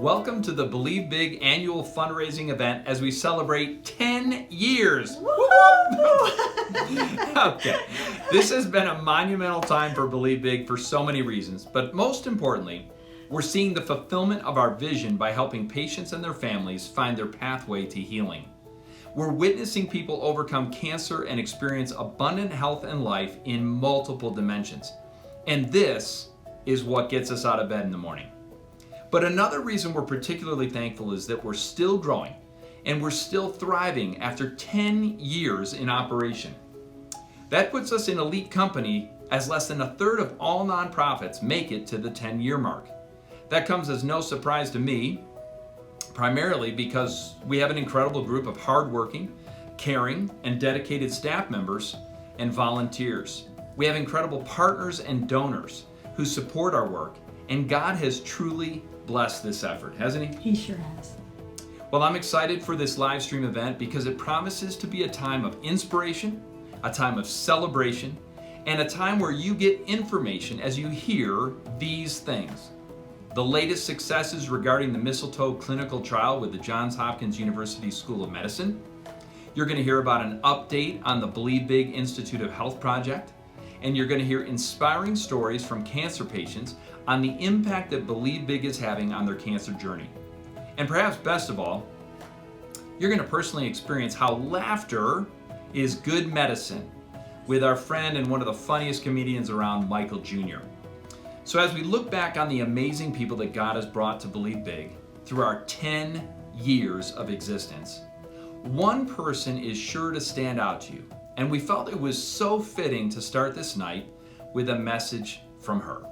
Welcome to the Believe Big annual fundraising event as we celebrate 10 years. Okay, this has been a monumental time for Believe Big for so many reasons, but most importantly, we're seeing the fulfillment of our vision by helping patients and their families find their pathway to healing. We're witnessing people overcome cancer and experience abundant health and life in multiple dimensions. And this is what gets us out of bed in the morning. But another reason we're particularly thankful is that we're still growing and we're still thriving after 10 years in operation. That puts us in elite company as less than a third of all nonprofits make it to the 10-year mark. That comes as no surprise to me, primarily because we have an incredible group of hardworking, caring, and dedicated staff members and volunteers. We have incredible partners and donors who support our work, and God has truly blessed this effort, hasn't He? He sure has. Well, I'm excited for this live stream event because it promises to be a time of inspiration, a time of celebration, and a time where you get information as you hear these things. The latest successes regarding the Mistletoe Clinical Trial with the Johns Hopkins University School of Medicine. You're going to hear about an update on the Believe Big Institute of Health project, and you're going to hear inspiring stories from cancer patients on the impact that Believe Big is having on their cancer journey. And perhaps best of all, you're going to personally experience how laughter is good medicine with our friend and one of the funniest comedians around, Michael Jr. So as we look back on the amazing people that God has brought to Believe Big through our 10 years of existence, one person is sure to stand out to you. And we felt it was so fitting to start this night with a message from her.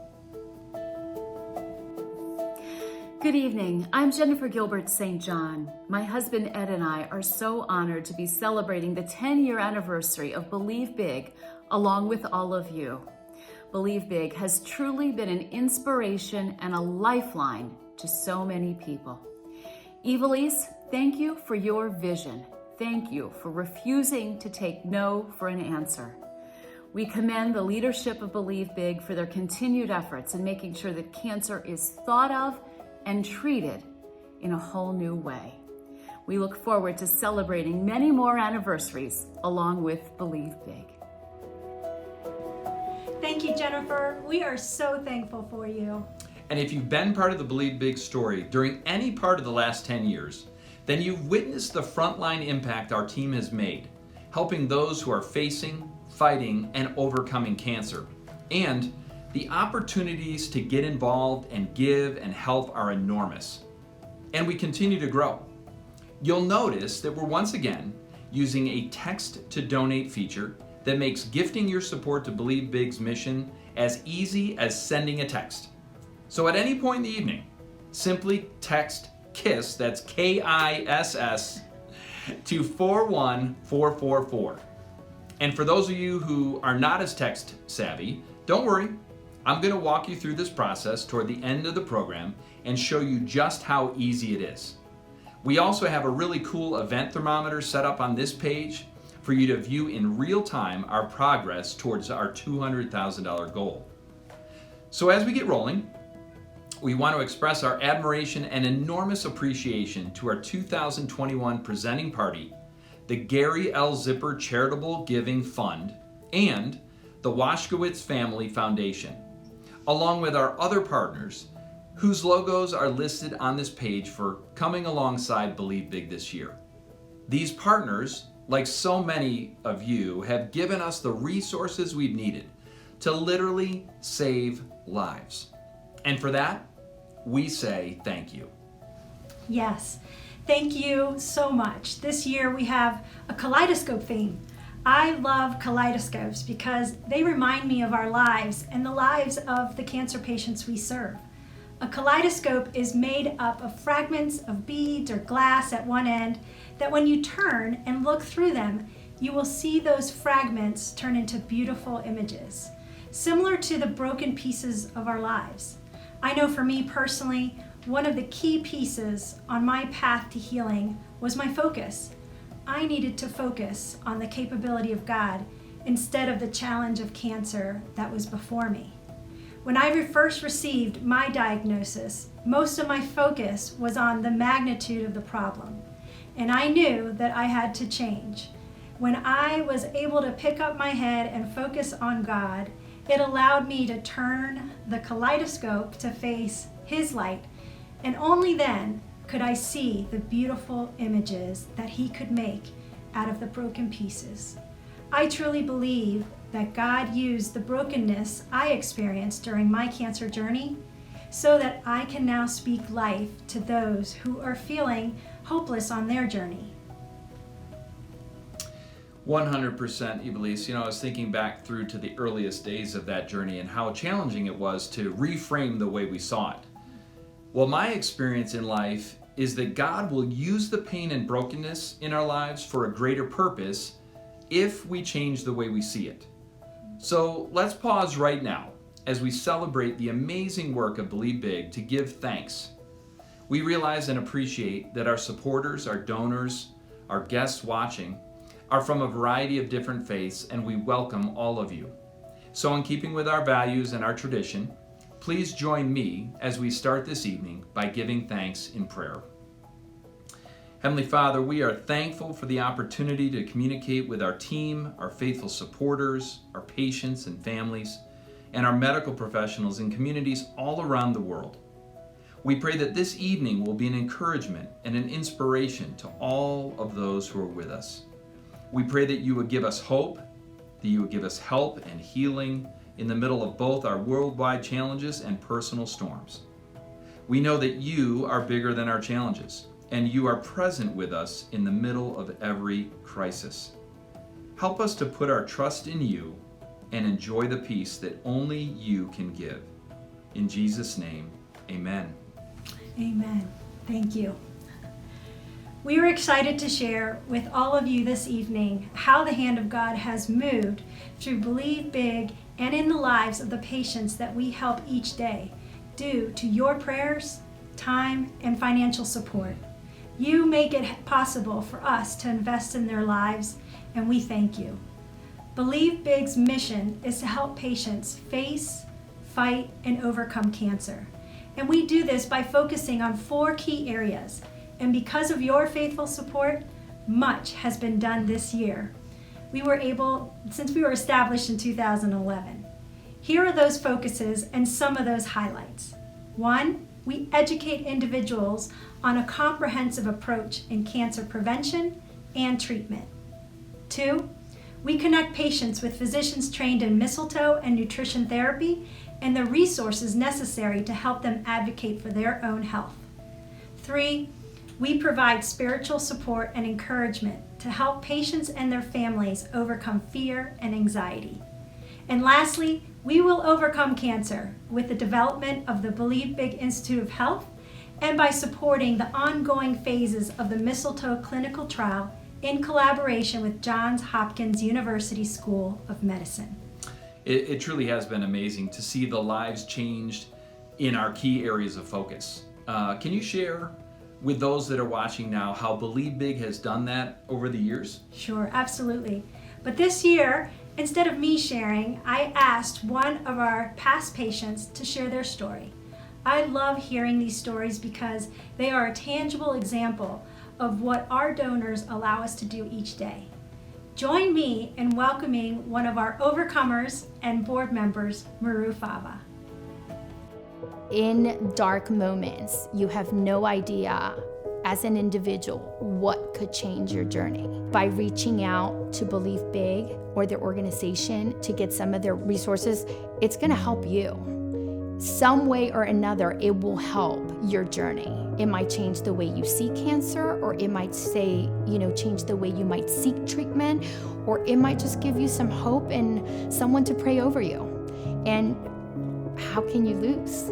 Good evening. I'm Jennifer Gilbert St. John. My husband Ed and I are so honored to be celebrating the 10-year anniversary of Believe Big along with all of you. Believe Big has truly been an inspiration and a lifeline to so many people. Evilise, thank you for your vision. Thank you for refusing to take no for an answer. We commend the leadership of Believe Big for their continued efforts in making sure that cancer is thought of and treated in a whole new way. We look forward to celebrating many more anniversaries along with Believe Big. Thank you, Jennifer. We are so thankful for you. And if you've been part of the Believe Big story during any part of the last 10 years, then you've witnessed the frontline impact our team has made, helping those who are facing, fighting, and overcoming cancer. And the opportunities to get involved and give and help are enormous. And we continue to grow. You'll notice that we're once again using a text to donate feature that makes gifting your support to Believe Big's mission as easy as sending a text. So at any point in the evening, simply text KISS, that's KISS, to 41444. And for those of you who are not as text savvy, don't worry. I'm going to walk you through this process toward the end of the program and show you just how easy it is. We also have a really cool event thermometer set up on this page for you to view in real time our progress towards our $200,000 goal. So as we get rolling, we want to express our admiration and enormous appreciation to our 2021 presenting party, the Gary L. Zipper Charitable Giving Fund, and the Washkowitz Family Foundation, along with our other partners whose logos are listed on this page for coming alongside Believe Big this year. These partners, like so many of you, have given us the resources we've needed to literally save lives. And for that, we say thank you. Yes, thank you so much. This year we have a kaleidoscope theme. I love kaleidoscopes because they remind me of our lives and the lives of the cancer patients we serve. A kaleidoscope is made up of fragments of beads or glass at one end that when you turn and look through them, you will see those fragments turn into beautiful images, similar to the broken pieces of our lives. I know for me personally, one of the key pieces on my path to healing was my focus. I needed to focus on the capability of God instead of the challenge of cancer that was before me. When I first received my diagnosis, most of my focus was on the magnitude of the problem, and I knew that I had to change. When I was able to pick up my head and focus on God, it allowed me to turn the kaleidoscope to face His light, and only then could I see the beautiful images that He could make out of the broken pieces. I truly believe that God used the brokenness I experienced during my cancer journey so that I can now speak life to those who are feeling hopeless on their journey. 100%, Ivelisse. I was thinking back through to the earliest days of that journey and how challenging it was to reframe the way we saw it. Well, my experience in life is that God will use the pain and brokenness in our lives for a greater purpose if we change the way we see it. So let's pause right now as we celebrate the amazing work of Believe Big to give thanks. We realize and appreciate that our supporters, our donors, our guests watching are from a variety of different faiths, and we welcome all of you. So in keeping with our values and our tradition, please join me as we start this evening by giving thanks in prayer. Heavenly Father, we are thankful for the opportunity to communicate with our team, our faithful supporters, our patients and families, and our medical professionals in communities all around the world. We pray that this evening will be an encouragement and an inspiration to all of those who are with us. We pray that you would give us hope, that you would give us help and healing in the middle of both our worldwide challenges and personal storms. We know that you are bigger than our challenges, and you are present with us in the middle of every crisis. Help us to put our trust in you and enjoy the peace that only you can give. In Jesus' name, amen. Amen. Thank you. We are excited to share with all of you this evening how the hand of God has moved through Believe Big and in the lives of the patients that we help each day due to your prayers, time, and financial support. You make it possible for us to invest in their lives, and we thank you. Believe Big's mission is to help patients face, fight, and overcome cancer. And we do this by focusing on 4 key areas. And because of your faithful support, much has been done this year. Since we were established in 2011. Here are those focuses and some of those highlights. 1, we educate individuals on a comprehensive approach in cancer prevention and treatment. 2, we connect patients with physicians trained in mistletoe and nutrition therapy and the resources necessary to help them advocate for their own health. 3, we provide spiritual support and encouragement to help patients and their families overcome fear and anxiety. And lastly, we will overcome cancer with the development of the Believe Big Institute of Health and by supporting the ongoing phases of the Mistletoe Clinical Trial in collaboration with Johns Hopkins University School of Medicine. It truly has been amazing to see the lives changed in our key areas of focus. Can you share with those that are watching now how Believe Big has done that over the years? Sure, absolutely. But this year, instead of me sharing, I asked one of our past patients to share their story. I love hearing these stories because they are a tangible example of what our donors allow us to do each day. Join me in welcoming one of our overcomers and board members, Maru Fava. In dark moments, you have no idea as an individual what could change your journey. By reaching out to Believe Big or their organization to get some of their resources, it's going to help you. Some way or another, it will help your journey. It might change the way you see cancer, or it might change the way you might seek treatment, or it might just give you some hope and someone to pray over you. And how can you lose?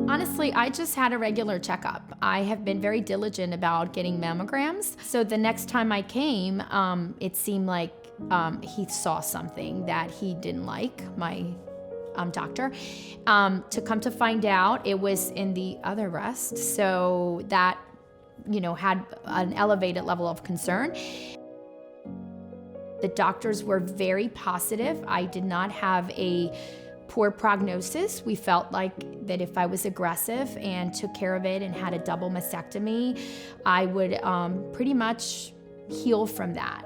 Honestly, I just had a regular checkup. I have been very diligent about getting mammograms. So the next time I came, it seemed like he saw something that he didn't like, my doctor. To come to find out, it was in the other breast. So that, had an elevated level of concern. The doctors were very positive. I did not have a poor prognosis. We felt like that if I was aggressive and took care of it and had a double mastectomy, I would pretty much heal from that.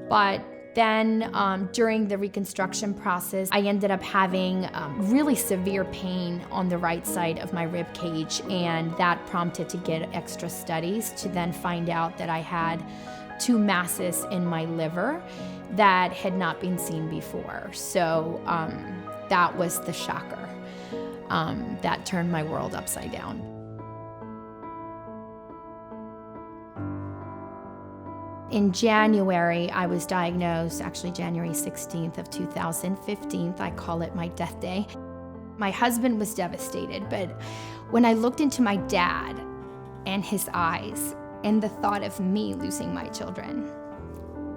But then during the reconstruction process, I ended up having really severe pain on the right side of my rib cage, and that prompted to get extra studies to then find out that I had 2 masses in my liver that had not been seen before. So that was the shocker. That turned my world upside down. In January, I was diagnosed, actually January 16th of 2015. I call it my death day. My husband was devastated, but when I looked into my dad and his eyes and the thought of me losing my children,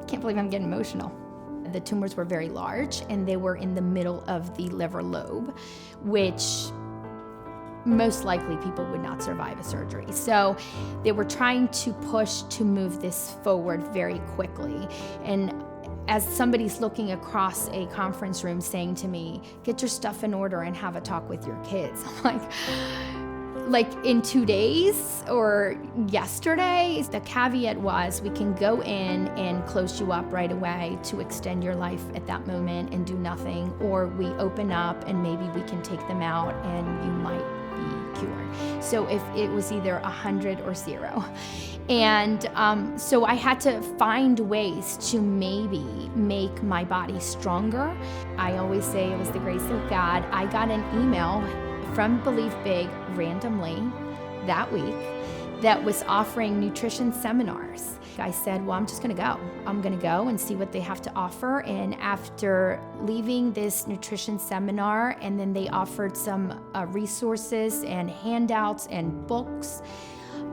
I can't believe I'm getting emotional. The tumors were very large and they were in the middle of the liver lobe, which most likely people would not survive a surgery. So they were trying to push to move this forward very quickly. And as somebody's looking across a conference room saying to me, get your stuff in order and have a talk with your kids. I'm like in 2 days or yesterday? The caveat was we can go in and close you up right away to extend your life at that moment and do nothing, or we open up and maybe we can take them out and you might be cured. So if it was either 100 or 0. And so I had to find ways to maybe make my body stronger. I always say it was the grace of God. I got an email from Believe Big randomly that week that was offering nutrition seminars. I said, well, I'm just gonna go. I'm gonna go and see what they have to offer. And after leaving this nutrition seminar, and then they offered some resources and handouts and books,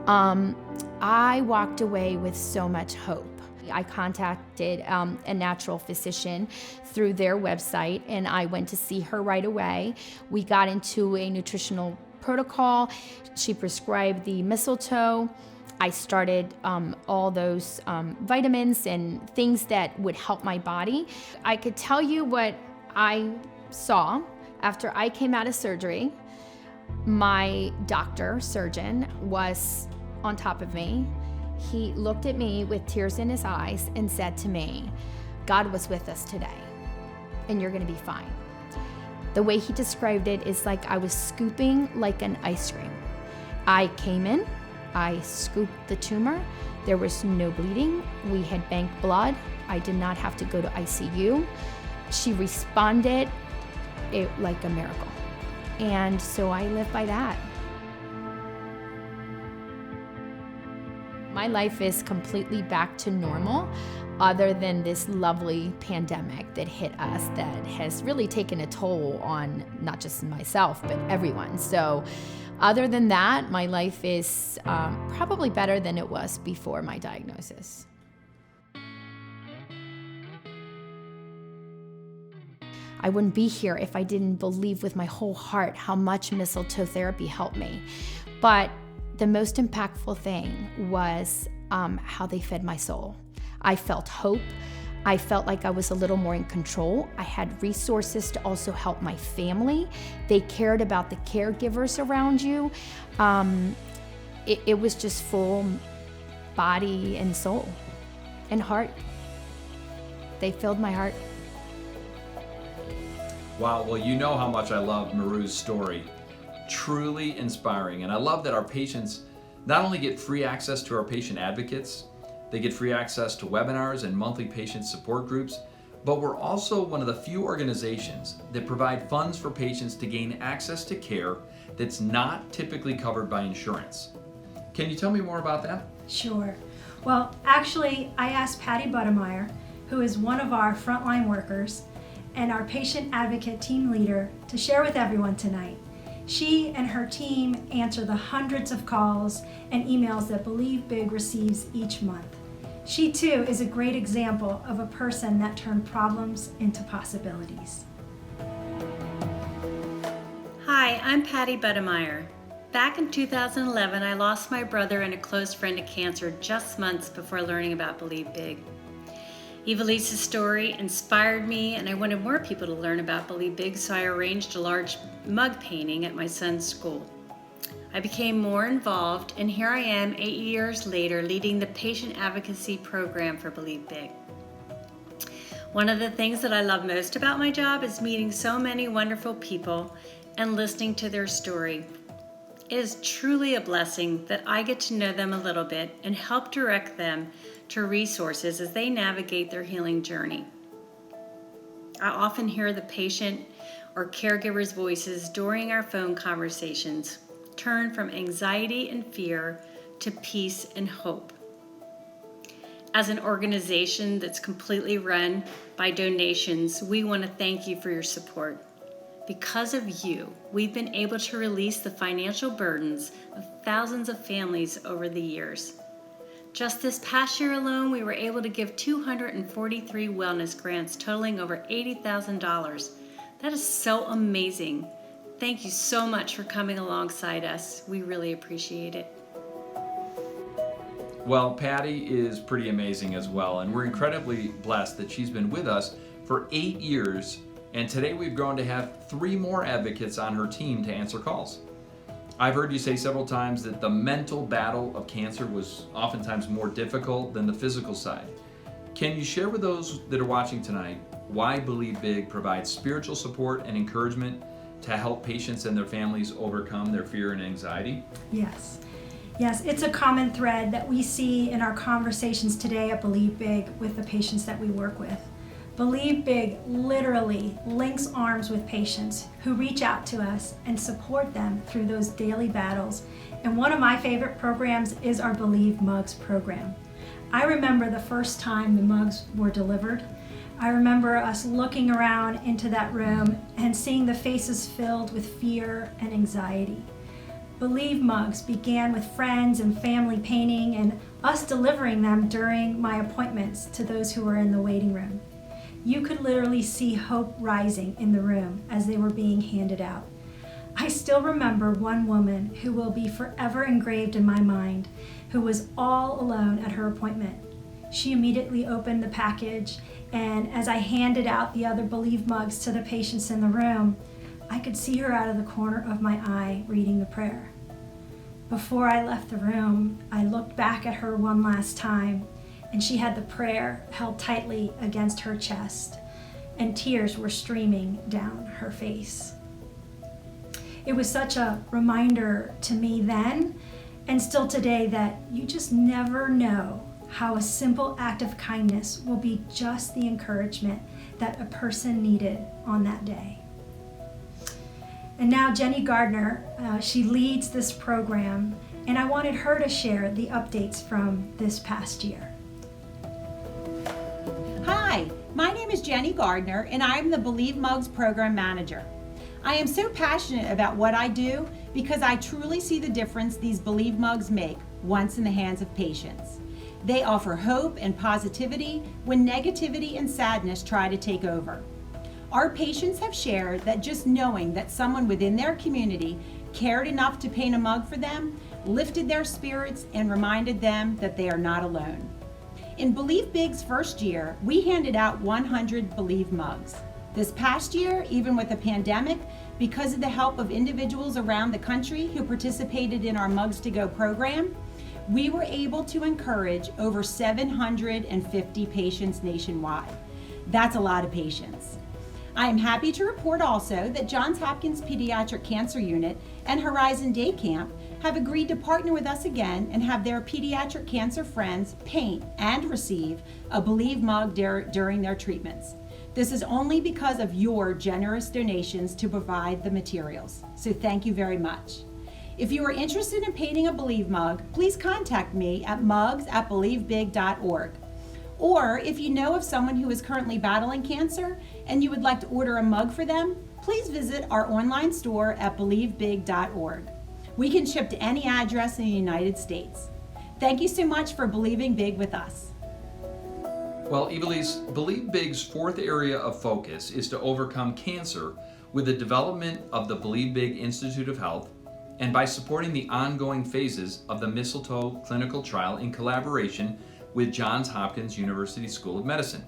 I walked away with so much hope. I contacted a natural physician through their website, and I went to see her right away. We got into a nutritional protocol. She prescribed the mistletoe. I started all those vitamins and things that would help my body. I could tell you what I saw after I came out of surgery. My doctor, surgeon, was on top of me. He looked at me with tears in his eyes and said to me, God was with us today, and you're gonna be fine. The way he described it is like I was scooping like an ice cream. I came in, I scooped the tumor, there was no bleeding, we had bank blood, I did not have to go to ICU. She responded like a miracle. And so I live by that. My life is completely back to normal, other than this lovely pandemic that hit us that has really taken a toll on not just myself, but everyone. So other than that, my life is probably better than it was before my diagnosis. I wouldn't be here if I didn't believe with my whole heart how much mistletoe therapy helped me. But the most impactful thing was how they fed my soul. I felt hope. I felt like I was a little more in control. I had resources to also help my family. They cared about the caregivers around you. It was just full body and soul and heart. They filled my heart. Wow, well, you know how much I love Maru's story. Truly inspiring. And I love that our patients not only get free access to our patient advocates, they get free access to webinars and monthly patient support groups, but we're also one of the few organizations that provide funds for patients to gain access to care that's not typically covered by insurance. Can you tell me more about that? Sure. Well, actually, I asked Patti Buttermire, who is one of our frontline workers and our patient advocate team leader, to share with everyone tonight. She and her team answer the hundreds of calls and emails that Believe Big receives each month. She too is a great example of a person that turned problems into possibilities. Hi, I'm Patti Buttermire. Back in 2011, I lost my brother and a close friend to cancer just months before learning about Believe Big. Evelise's story inspired me, and I wanted more people to learn about Believe Big, so I arranged a large mug painting at my son's school. I became more involved, and here I am 8 years later leading the patient advocacy program for Believe Big. One of the things that I love most about my job is meeting so many wonderful people and listening to their story. It is truly a blessing that I get to know them a little bit and help direct them to resources as they navigate their healing journey. I often hear the patient or caregiver's voices during our phone conversations turn from anxiety and fear to peace and hope. As an organization that's completely run by donations, we want to thank you for your support. Because of you, we've been able to release the financial burdens of thousands of families over the years. Just this past year alone, we were able to give 243 wellness grants totaling over $80,000. That is so amazing. Thank you so much for coming alongside us. We really appreciate it. Well, Patti is pretty amazing as well, and we're incredibly blessed that she's been with us for 8 years, and today we've grown to have 3 more advocates on her team to answer calls. I've heard you say several times that the mental battle of cancer was oftentimes more difficult than the physical side. Can you share with those that are watching tonight why Believe Big provides spiritual support and encouragement to help patients and their families overcome their fear and anxiety? Yes. Yes, it's a common thread that we see in our conversations today at Believe Big with the patients that we work with. Believe Big literally links arms with patients who reach out to us and support them through those daily battles. And one of my favorite programs is our Believe Mugs program. I remember the first time the mugs were delivered. I remember us looking around into that room and seeing the faces filled with fear and anxiety. Believe Mugs began with friends and family painting and us delivering them during my appointments to those who were in the waiting room. You could literally see hope rising in the room as they were being handed out. I still remember one woman who will be forever engraved in my mind, who was all alone at her appointment. She immediately opened the package, and as I handed out the other Believe Mugs to the patients in the room, I could see her out of the corner of my eye reading the prayer. Before I left the room, I looked back at her one last time, and she had the prayer held tightly against her chest, and tears were streaming down her face. It was such a reminder to me then, and still today, that you just never know how a simple act of kindness will be just the encouragement that a person needed on that day. And now Jenny Gardner, she leads this program, and I wanted her to share the updates from this past year. Hi, my name is Jenny Gardner, and I'm the Believe Mugs Program Manager. I am so passionate about what I do because I truly see the difference these Believe Mugs make once in the hands of patients. They offer hope and positivity when negativity and sadness try to take over. Our patients have shared that just knowing that someone within their community cared enough to paint a mug for them lifted their spirits and reminded them that they are not alone. In Believe Big's first year, we handed out 100 Believe Mugs. This past year, even with the pandemic, because of the help of individuals around the country who participated in our Mugs to Go program, we were able to encourage over 750 patients nationwide. That's a lot of patients. I am happy to report also that Johns Hopkins Pediatric Cancer Unit and Horizon Day Camp have agreed to partner with us again and have their pediatric cancer friends paint and receive a Believe mug during their treatments. This is only because of your generous donations to provide the materials. So thank you very much. If you are interested in painting a Believe mug, please contact me at mugs@believebig.org. Or if you know of someone who is currently battling cancer and you would like to order a mug for them, please visit our online store at believebig.org. We can ship to any address in the United States. Thank you so much for believing big with us. Well, Evelise, Believe Big's fourth area of focus is to overcome cancer with the development of the Believe Big Institute of Health and by supporting the ongoing phases of the Mistletoe Clinical Trial in collaboration with Johns Hopkins University School of Medicine.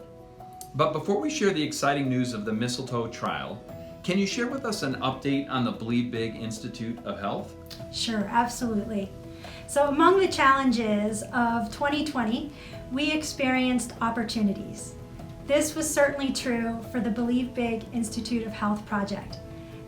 But before we share the exciting news of the Mistletoe Trial, can you share with us an update on the Believe Big Institute of Health? Sure, absolutely. So among the challenges of 2020, we experienced opportunities. This was certainly true for the Believe Big Institute of Health project.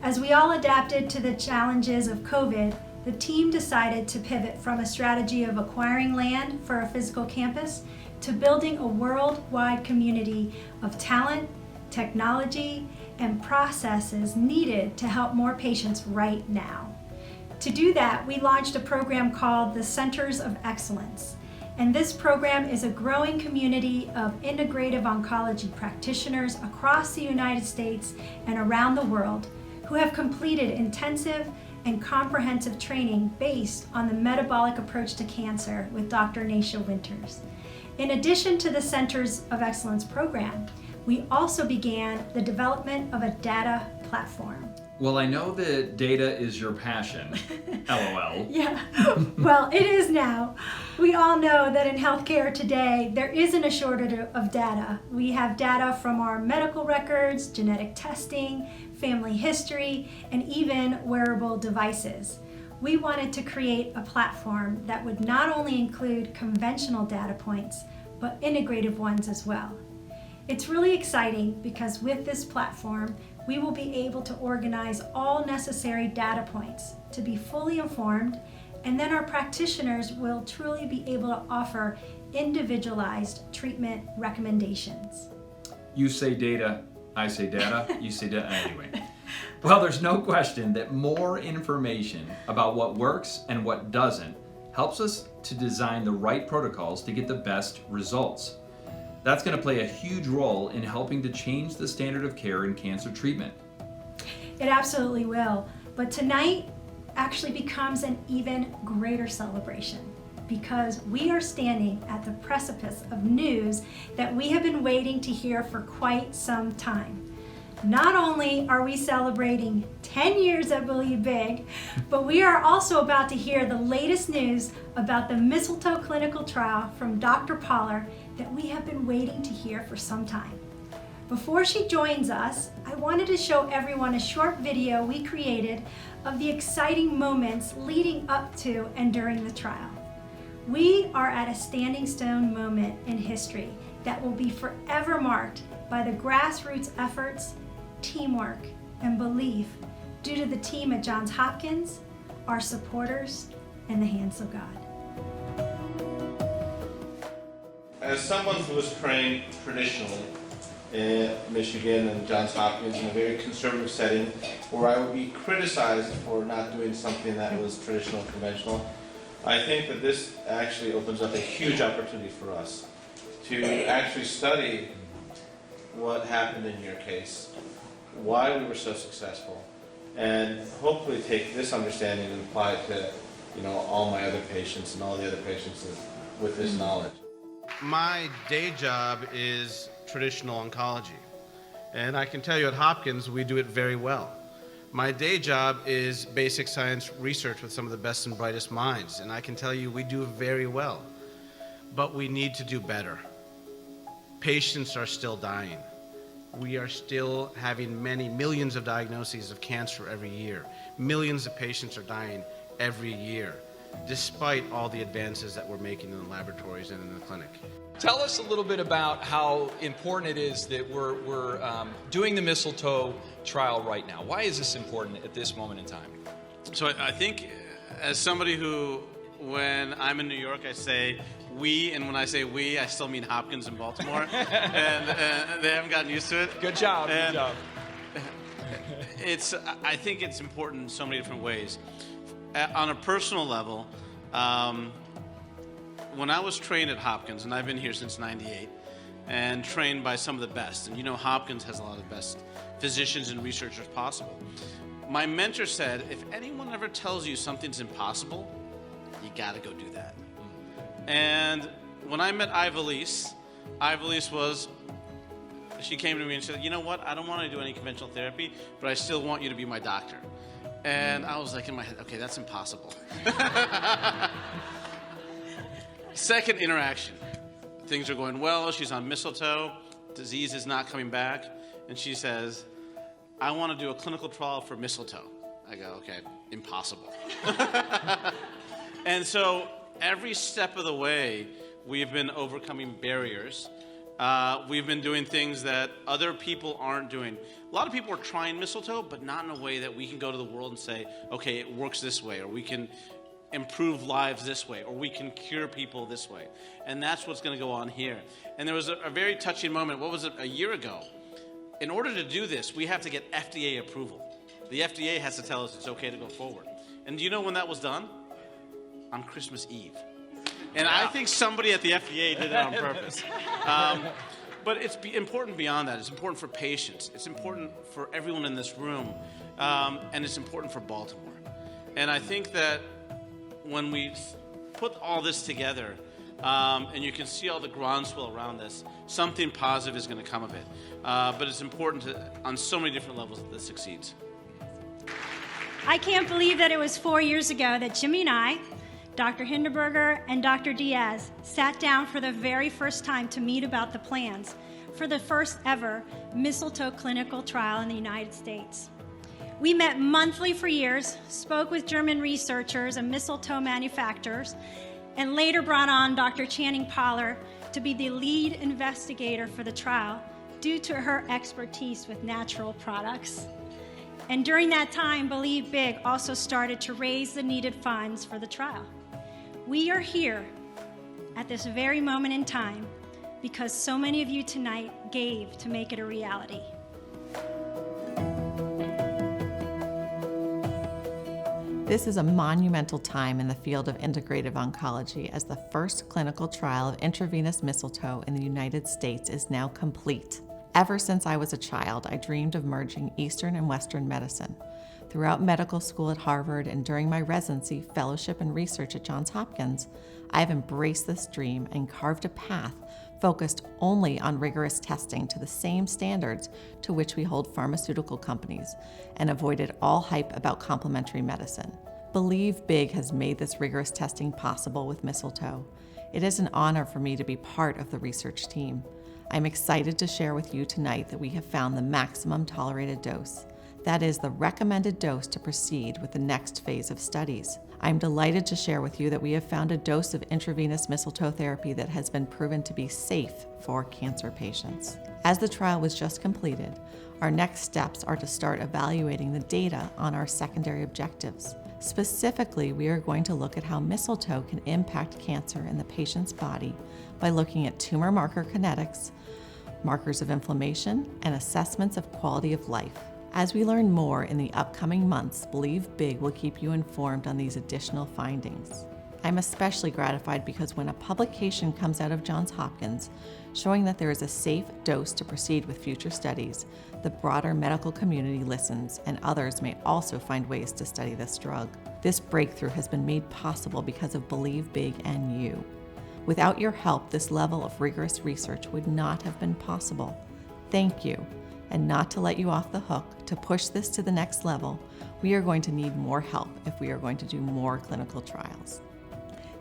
As we all adapted to the challenges of COVID, the team decided to pivot from a strategy of acquiring land for a physical campus to building a worldwide community of talent, technology, and processes needed to help more patients right now. To do that, we launched a program called the Centers of Excellence. And this program is a growing community of integrative oncology practitioners across the United States and around the world who have completed intensive and comprehensive training based on the metabolic approach to cancer with Dr. Nasha Winters. In addition to the Centers of Excellence program, we also began the development of a data platform. Well, I know that data is your passion, LOL. Yeah, well, it is now. We all know that in healthcare today, there isn't a shortage of data. We have data from our medical records, genetic testing, family history, and even wearable devices. We wanted to create a platform that would not only include conventional data points, but integrative ones as well. It's really exciting because with this platform, we will be able to organize all necessary data points to be fully informed, and then our practitioners will truly be able to offer individualized treatment recommendations. You say data, I say data, you say data anyway. Well, there's no question that more information about what works and what doesn't helps us to design the right protocols to get the best results. That's going to play a huge role in helping to change the standard of care in cancer treatment. It absolutely will. But tonight actually becomes an even greater celebration because we are standing at the precipice of news that we have been waiting to hear for quite some time. Not only are we celebrating 10 years at Believe Big, but we are also about to hear the latest news about the Mistletoe Clinical Trial from Dr. Poller that we have been waiting to hear for some time. Before she joins us, I wanted to show everyone a short video we created of the exciting moments leading up to and during the trial. We are at a standing stone moment in history that will be forever marked by the grassroots efforts, teamwork, and belief due to the team at Johns Hopkins, our supporters, and the hands of God. As someone who was trained traditionally in Michigan and Johns Hopkins in a very conservative setting where I would be criticized for not doing something that was traditional, conventional, I think that this actually opens up a huge opportunity for us to actually study what happened in your case, why we were so successful, and hopefully take this understanding and apply it to, all my other patients and all the other patients with this knowledge. My day job is traditional oncology, and I can tell you at Hopkins we do it very well. My day job is basic science research with some of the best and brightest minds, and I can tell you we do very well. But we need to do better. Patients are still dying. We are still having many millions of diagnoses of cancer every year. Millions of patients are dying every year, despite all the advances that we're making in the laboratories and in the clinic. Tell us a little bit about how important it is that we're doing the Mistletoe trial right now. Why is this important at this moment in time? So I think as somebody who, when I'm in New York, I say we, and when I say we, I still mean Hopkins and Baltimore, and they haven't gotten used to it. Good job, good job. I think it's important in so many different ways. On a personal level, when I was trained at Hopkins, and I've been here since '98, and trained by some of the best, and Hopkins has a lot of the best physicians and researchers possible. My mentor said, if anyone ever tells you something's impossible, you gotta go do that. And when I met Ivelisse she came to me and said, you know what, I don't want to do any conventional therapy, but I still want you to be my doctor. And I was like in my head, okay, that's impossible. Second interaction. things are going well. She's on mistletoe. Disease is not coming back. And she says, I want to do a clinical trial for mistletoe. I go, okay, impossible. And so every step of the way, we've been overcoming barriers. We've been doing things that other people aren't doing. A lot of people are trying mistletoe, but not in a way that we can go to the world and say, okay, it works this way, or we can improve lives this way, or we can cure people this way. And that's what's going to go on here. And there was a very touching moment. What was it, a year ago? In order to do this, we have to get FDA approval. The FDA has to tell us it's okay to go forward. And do you know when that was done? On Christmas Eve. And I think somebody at the FDA did it on purpose. But it's important beyond that. It's important for patients. It's important for everyone in this room. And it's important for Baltimore. And I think that when we put all this together, and you can see all the groundswell around this, something positive is going to come of it. But it's important on so many different levels that this succeeds. I can't believe that it was 4 years ago that Jimmy and I, Dr. Hindenburger and Dr. Diaz, sat down for the very first time to meet about the plans for the first ever Mistletoe Clinical Trial in the United States. We met monthly for years, spoke with German researchers and mistletoe manufacturers, and later brought on Dr. Channing Poller to be the lead investigator for the trial due to her expertise with natural products. And during that time, Believe Big also started to raise the needed funds for the trial. We are here at this very moment in time because so many of you tonight gave to make it a reality. This is a monumental time in the field of integrative oncology as the first clinical trial of intravenous mistletoe in the United States is now complete. Ever since I was a child, I dreamed of merging Eastern and Western medicine. Throughout medical school at Harvard and during my residency, fellowship, and research at Johns Hopkins, I have embraced this dream and carved a path focused only on rigorous testing to the same standards to which we hold pharmaceutical companies, and avoided all hype about complementary medicine. Believe Big has made this rigorous testing possible with mistletoe. It is an honor for me to be part of the research team. I'm excited to share with you tonight that we have found the maximum tolerated dose. That is the recommended dose to proceed with the next phase of studies. I'm delighted to share with you that we have found a dose of intravenous mistletoe therapy that has been proven to be safe for cancer patients. As the trial was just completed, our next steps are to start evaluating the data on our secondary objectives. Specifically, we are going to look at how mistletoe can impact cancer in the patient's body by looking at tumor marker kinetics, markers of inflammation, and assessments of quality of life. As we learn more in the upcoming months, Believe Big will keep you informed on these additional findings. I'm especially gratified because when a publication comes out of Johns Hopkins showing that there is a safe dose to proceed with future studies, the broader medical community listens, and others may also find ways to study this drug. This breakthrough has been made possible because of Believe Big and you. Without your help, this level of rigorous research would not have been possible. Thank you. And not to let you off the hook, to push this to the next level, we are going to need more help if we are going to do more clinical trials.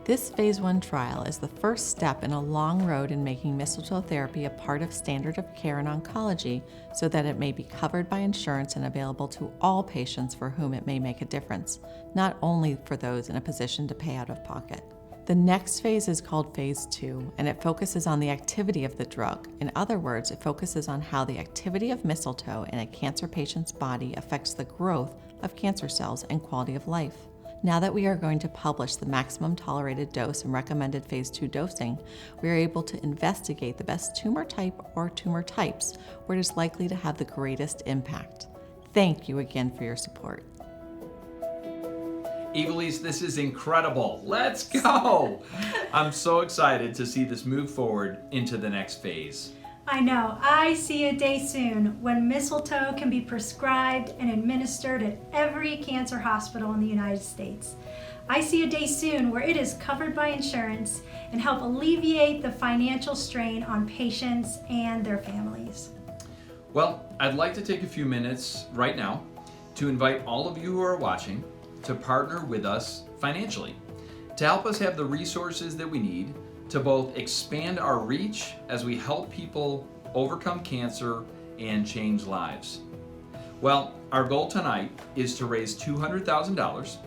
This phase 1 trial is the first step in a long road in making mistletoe therapy a part of standard of care in oncology so that it may be covered by insurance and available to all patients for whom it may make a difference, not only for those in a position to pay out of pocket. The next phase is called phase 2, and it focuses on the activity of the drug. In other words, it focuses on how the activity of mistletoe in a cancer patient's body affects the growth of cancer cells and quality of life. Now that we are going to publish the maximum tolerated dose and recommended phase 2 dosing, we are able to investigate the best tumor type or tumor types where it is likely to have the greatest impact. Thank you again for your support. Evilise, this is incredible. Let's go. I'm so excited to see this move forward into the next phase. I know. I see a day soon when mistletoe can be prescribed and administered at every cancer hospital in the United States. I see a day soon where it is covered by insurance and help alleviate the financial strain on patients and their families. Well, I'd like to take a few minutes right now to invite all of you who are watching to partner with us financially to help us have the resources that we need to both expand our reach as we help people overcome cancer and change lives. Well, our goal tonight is to raise $200,000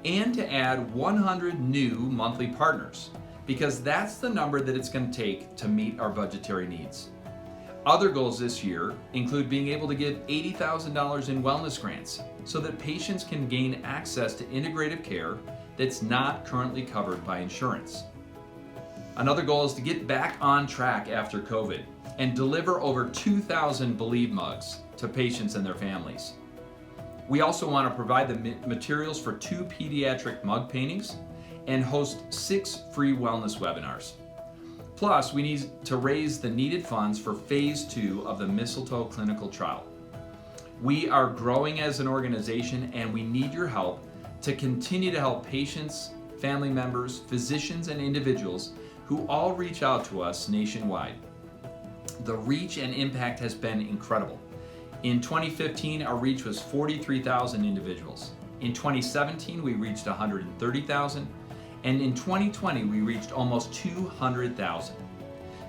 and to add 100 new monthly partners, because that's the number that it's going to take to meet our budgetary needs. Other goals this year include being able to give $80,000 in wellness grants so that patients can gain access to integrative care that's not currently covered by insurance. Another goal is to get back on track after COVID and deliver over 2,000 Believe mugs to patients and their families. We also want to provide the materials for 2 pediatric mug paintings and host 6 free wellness webinars. Plus, we need to raise the needed funds for phase 2 of the Mistletoe Clinical Trial. We are growing as an organization and we need your help to continue to help patients, family members, physicians, and individuals who all reach out to us nationwide. The reach and impact has been incredible. In 2015, our reach was 43,000 individuals. In 2017, we reached 130,000. And in 2020, we reached almost 200,000.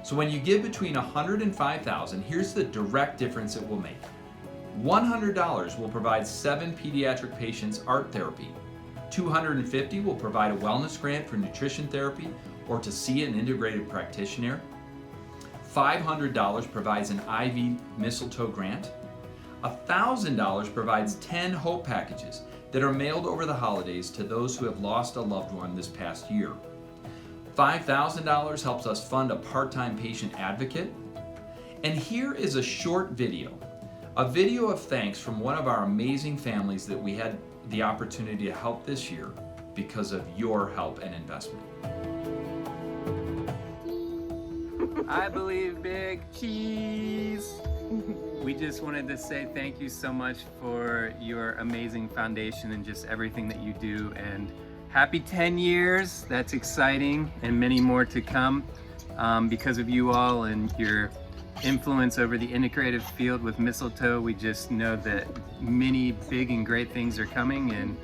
So when you give between 100 and 5,000, here's the direct difference it will make. $100 will provide 7 pediatric patients art therapy. $250 will provide a wellness grant for nutrition therapy or to see an integrative practitioner. $500 provides an IV mistletoe grant. $1,000 provides 10 hope packages that are mailed over the holidays to those who have lost a loved one this past year. $5,000 helps us fund a part-time patient advocate. And here is a short video, a video of thanks from one of our amazing families that we had the opportunity to help this year because of your help and investment. I believe big. Cheese. We just wanted to say thank you so much for your amazing foundation and just everything that you do, and happy 10 years. That's exciting, and many more to come because of you all and your influence over the integrative field with mistletoe. We just know that many big and great things are coming, and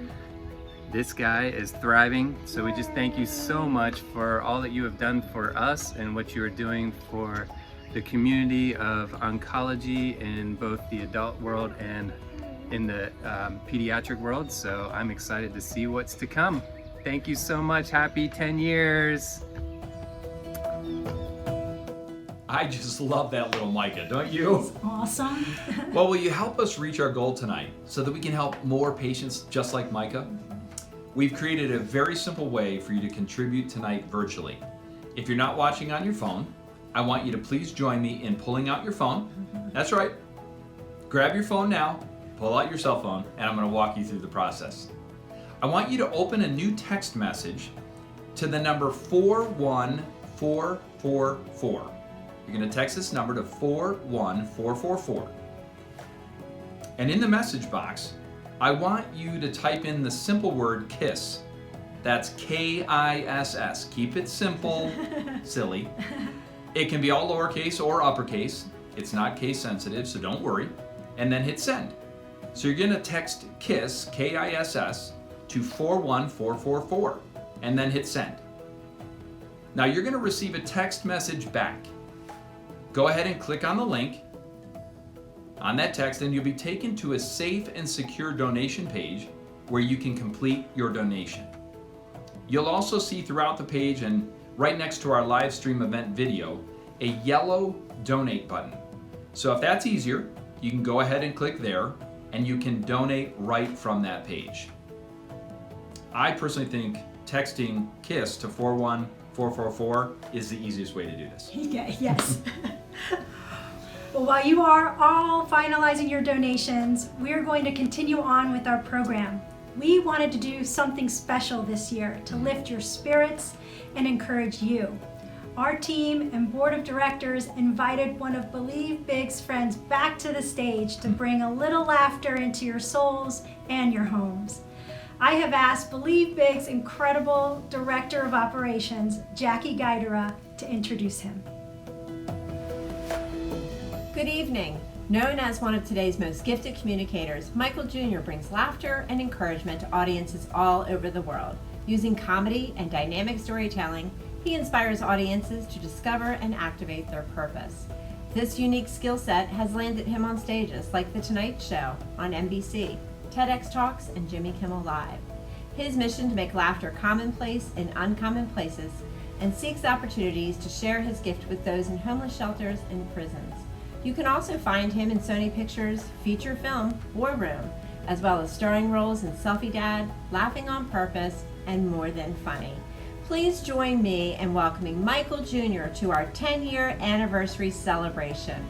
this guy is thriving. So we just thank you so much for all that you have done for us and what you are doing for the community of oncology in both the adult world and in the pediatric world. So I'm excited to see what's to come. Thank you so much. Happy 10 years. I just love that little Micah, don't you? It's awesome. Well, will you help us reach our goal tonight so that we can help more patients just like Micah? We've created a very simple way for you to contribute tonight virtually. If you're not watching on your phone, I want you to please join me in pulling out your phone. That's right. Grab your phone now, pull out your cell phone, and I'm going to walk you through the process. I want you to open a new text message to the number 41444. You're going to text this number to 41444. And in the message box, I want you to type in the simple word KISS. That's K-I-S-S. Keep it simple, silly. It can be all lowercase or uppercase. It's not case sensitive, so don't worry. And then hit send. So you're going to text KISS, K-I-S-S, to 41444, and then hit send. Now you're going to receive a text message back. Go ahead and click on the link on that text, and you'll be taken to a safe and secure donation page where you can complete your donation. You'll also see throughout the page and right next to our live stream event video, a yellow donate button. So if that's easier, you can go ahead and click there and you can donate right from that page. I personally think texting KISS to 41444 is the easiest way to do this. Yeah, yes. Well, while you are all finalizing your donations, we're going to continue on with our program. We wanted to do something special this year to lift your spirits and encourage you. Our team and board of directors invited one of Believe Big's friends back to the stage to bring a little laughter into your souls and your homes. I have asked Believe Big's incredible Director of Operations, Jackie Gardner, to introduce him. Good evening. Known as one of today's most gifted communicators, Michael Jr. brings laughter and encouragement to audiences all over the world. Using comedy and dynamic storytelling, He inspires audiences to discover and activate their purpose. This unique skill set has landed him on stages like The Tonight Show on NBC, TEDx Talks, and Jimmy Kimmel Live. His mission to make laughter commonplace in uncommon places, and seeks opportunities to share his gift with those in homeless shelters and prisons. You can also find him in Sony Pictures' feature film, War Room, as well as starring roles in Selfie Dad, Laughing on Purpose, and More Than Funny. Please join me in welcoming Michael Jr. to our 10-year anniversary celebration.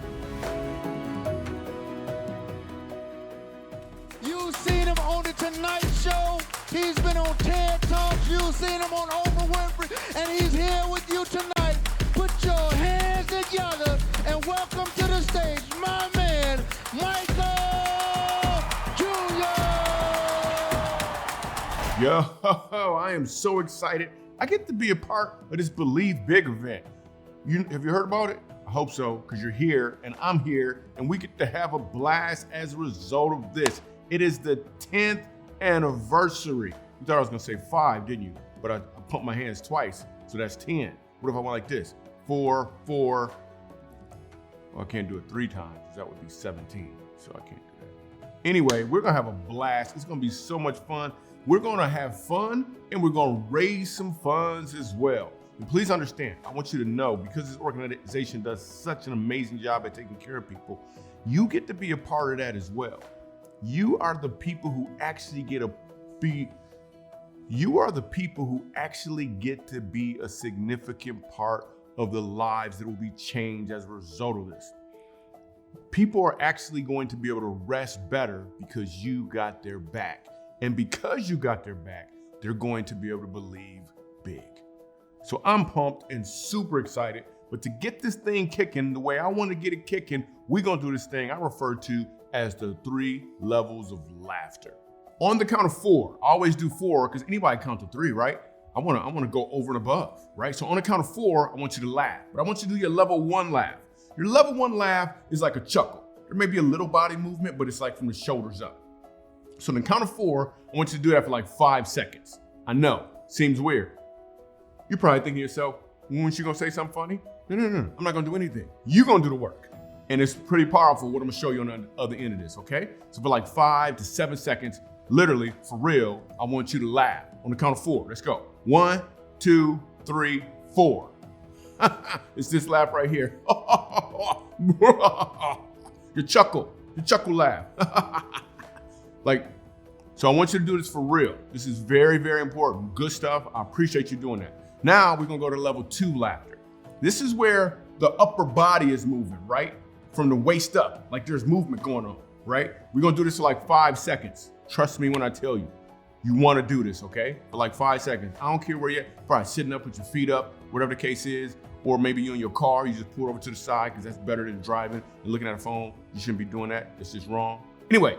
You've seen him on The Tonight Show. He's been on TED Talks. You've seen him on Oprah Winfrey. And he's here with you tonight. Put your hands together and welcome to the stage, my man, Michael Jr. Yo, I am so excited. I get to be a part of this Believe Big event. Have you heard about it? I hope so, because you're here and I'm here and we get to have a blast as a result of this. It is the 10th anniversary. You thought I was gonna say 5, didn't you? But I pumped my hands twice, so that's 10. What if I went like this? 4, 4. Well, I can't do it 3 times, because that would be 17, so I can't do that. Anyway, we're gonna have a blast. It's gonna be so much fun. We're gonna have fun, and we're gonna raise some funds as well. And please understand, I want you to know, because this organization does such an amazing job at taking care of people, you get to be a part of that as well. You are the people who actually get to be a significant part of the lives that will be changed as a result of this. People are actually going to be able to rest better because you got their back. And because you got their back, they're going to be able to believe big. So I'm pumped and super excited. But to get this thing kicking the way I want to get it kicking, we're going to do this thing I refer to as the 3 levels of laughter. On the count of 4, I always do 4 because anybody count to 3, right? I want to go over and above, right? So on the count of 4, I want you to laugh, but I want you to do your level 1 laugh. Your level 1 laugh is like a chuckle. There may be a little body movement, but it's like from the shoulders up. So on the count of 4, I want you to do that for like 5 seconds. I know, seems weird. You're probably thinking to yourself, when she gonna say something funny? No, I'm not gonna do anything. You're gonna do the work. And it's pretty powerful what I'm gonna show you on the other end of this, okay? So for like 5 to 7 seconds, literally, for real, I want you to laugh. On the count of 4, let's go. 1, 2, 3, 4. It's this laugh right here. Your chuckle laugh. So I want you to do this for real. This is very, very important. Good stuff. I appreciate you doing that. Now we're gonna go to level 2 laughter. This is where the upper body is moving, right? From the waist up, like there's movement going on, right? We're gonna do this for like 5 seconds. Trust me when I tell you, you wanna do this, okay? For like 5 seconds. I don't care where you're at, probably sitting up with your feet up, whatever the case is, or maybe you're in your car, you just pull it over to the side because that's better than driving and looking at a phone. You shouldn't be doing that, it's just wrong. Anyway,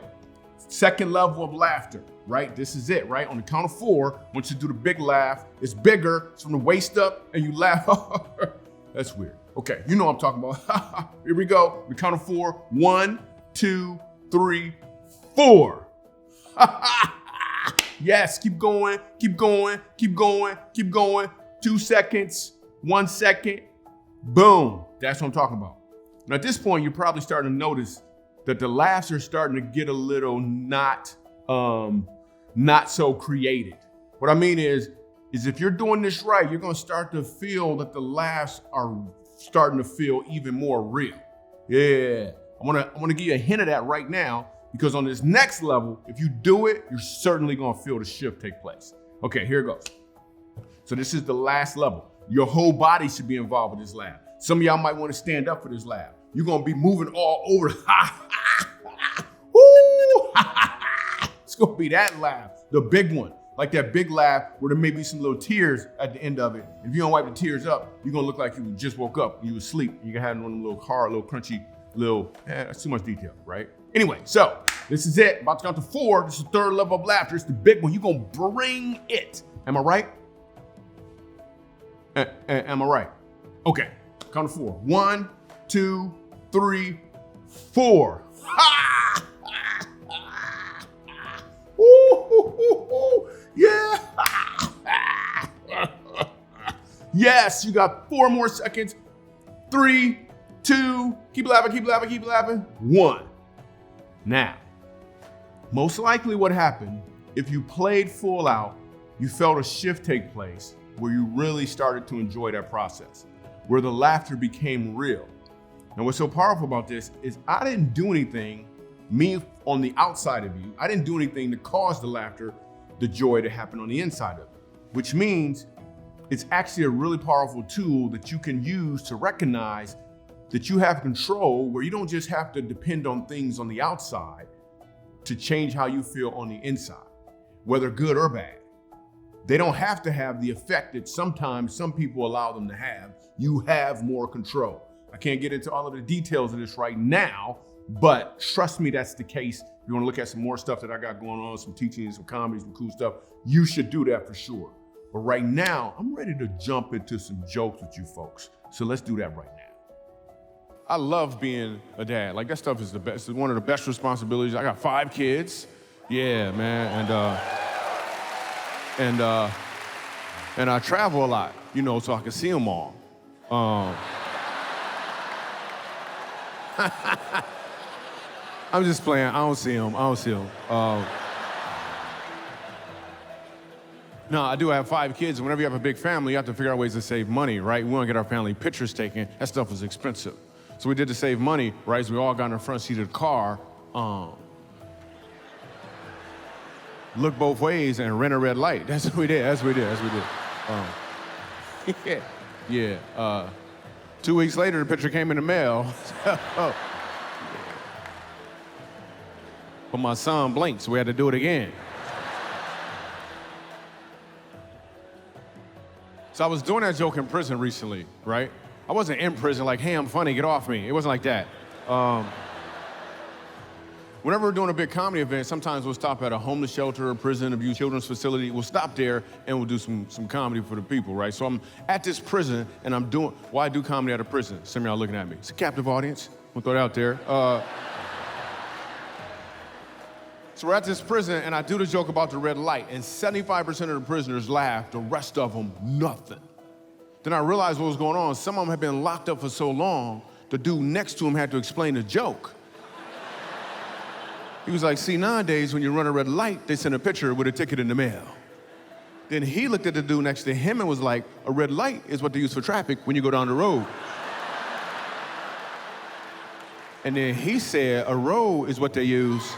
2nd level of laughter, right? This is it, right? On the count of 4, once you do the big laugh, it's bigger, it's from the waist up, and you laugh. That's weird. Okay, you know what I'm talking about. Here we go. We count of 4. 1, 2, 3, 4. Yes, keep going, keep going, keep going, keep going. 2 seconds, 1 second, boom. That's what I'm talking about. Now at this point, you're probably starting to notice that the laughs are starting to get a little not so created. What I mean is if you're doing this right, you're gonna start to feel that the laughs are starting to feel even more real. Yeah, I wanna give you a hint of that right now, because on this next level, if you do it, you're certainly gonna feel the shift take place. Okay, here it goes. So this is the last level. Your whole body should be involved with this laugh. Some of y'all might wanna stand up for this laugh. You're gonna be moving all over. It's gonna be that laugh, the big one. Like that big laugh where there may be some little tears at the end of it. If you don't wipe the tears up, you're gonna look like you just woke up, you was asleep. You can have one of them little hard, little crunchy, that's too much detail, right? Anyway, so this is it. About to count to 4. This is the 3rd level of laughter. It's the big one. You're gonna bring it. Am I right? Am I right? Okay, count to 4. 1, 2, 3, 4. Ooh, yeah. Yes, you got 4 more seconds. 3, 2, keep laughing, keep laughing, keep laughing. 1. Now, most likely what happened, if you played full out, you felt a shift take place where you really started to enjoy that process, where the laughter became real. And what's so powerful about this is I didn't do anything, me on the outside of you, I didn't do anything to cause the laughter, the joy to happen on the inside of it, which means it's actually a really powerful tool that you can use to recognize that you have control, where you don't just have to depend on things on the outside to change how you feel on the inside, whether good or bad. They don't have to have the effect that sometimes some people allow them to have. You have more control. I can't get into all of the details of this right now, but trust me, that's the case. If you want to look at some more stuff that I got going on, some teaching, some comedy, some cool stuff, you should do that for sure. But right now, I'm ready to jump into some jokes with you folks. So let's do that right now. I love being a dad. Like, that stuff is the best. It's one of the best responsibilities. I got 5 kids. Yeah, man. And I travel a lot, you know, so I can see them all. I'm just playing. I don't see them. No, I do have 5 kids. Whenever you have a big family, you have to figure out ways to save money, right? We want to get our family pictures taken. That stuff is expensive. So we did to save money, right? So we all got in the front seat of the car, look both ways and rent a red light. That's what we did. Yeah. 2 weeks later, the picture came in the mail. But my son blinked, so we had to do it again. So I was doing that joke in prison recently, right? I wasn't in prison like, hey, I'm funny, get off me. It wasn't like that. Whenever we're doing a big comedy event, sometimes we'll stop at a homeless shelter, a prison, abuse children's facility. We'll stop there and we'll do some comedy for the people, right? So I'm at this prison and I'm doing, why I do comedy at a prison? Some of y'all looking at me. It's a captive audience. We'll throw it out there. So we're at this prison and I do the joke about the red light and 75% of the prisoners laugh, the rest of them, nothing. Then I realized what was going on. Some of them had been locked up for so long, the dude next to him had to explain the joke. He was like, see, nowadays when you run a red light, they send a picture with a ticket in the mail. Then he looked at the dude next to him and was like, a red light is what they use for traffic when you go down the road. And then he said, a road is what they use.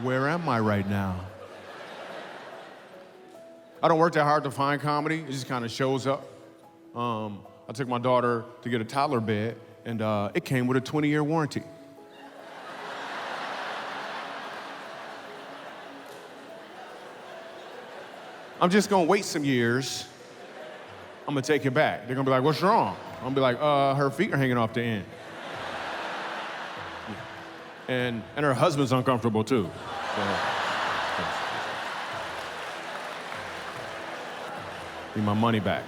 Where am I right now? I don't work that hard to find comedy. It just kind of shows up. I took my daughter to get a toddler bed, and it came with a 20-year warranty. I'm just gonna wait some years. I'm gonna take it back. They're gonna be like, what's wrong? I'm gonna be like, her feet are hanging off the end. And her husband's uncomfortable too. So, need my money back.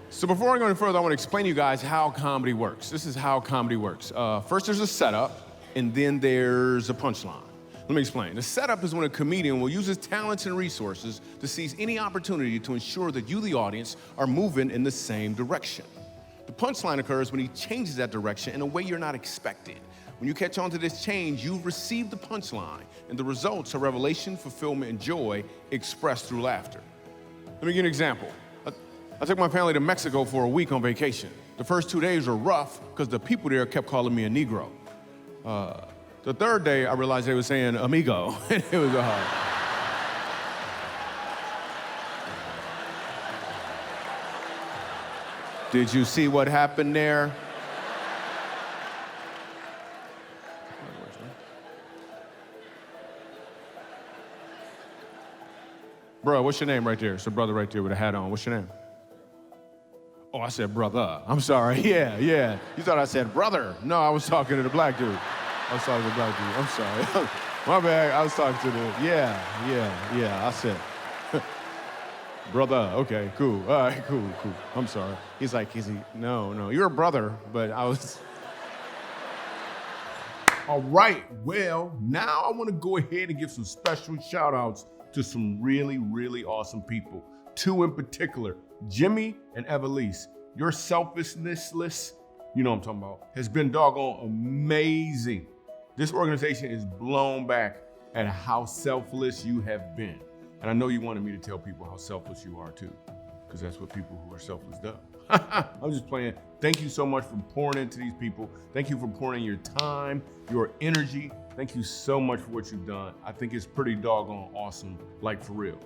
So before I go any further, I want to explain to you guys how comedy works. This is how comedy works. First there's a setup, and then there's a punchline. Let me explain. The setup is when a comedian will use his talents and resources to seize any opportunity to ensure that you, the audience, are moving in the same direction. The punchline occurs when he changes that direction in a way you're not expecting. When you catch on to this change, you've received the punchline, and the results are revelation, fulfillment, and joy expressed through laughter. Let me give you an example. I took my family to Mexico for a week on vacation. The first 2 days were rough because the people there kept calling me a Negro. The third day, I realized they were saying amigo, and it was Did you see what happened there? Bro, what's your name right there? It's a brother right there with a hat on. What's your name? Oh, I said brother. I'm sorry. Yeah. You thought I said brother. No, I was talking to the black dude. I'm sorry. My bad. I was talking to the, yeah. I said, brother. Okay, cool. All right, cool. I'm sorry. He's like, no. You're a brother, but I was. All right, well, now I want to go ahead and give some special shout outs to some really, really awesome people. Two in particular, Jimmy and Evelise. Your selflessness, you know what I'm talking about, has been doggone amazing. This organization is blown back at how selfless you have been. And I know you wanted me to tell people how selfless you are too, because that's what people who are selfless do. I'm just playing. Thank you so much for pouring into these people. Thank you for pouring in your time, your energy. Thank you so much for what you've done. I think it's pretty doggone awesome, like for real.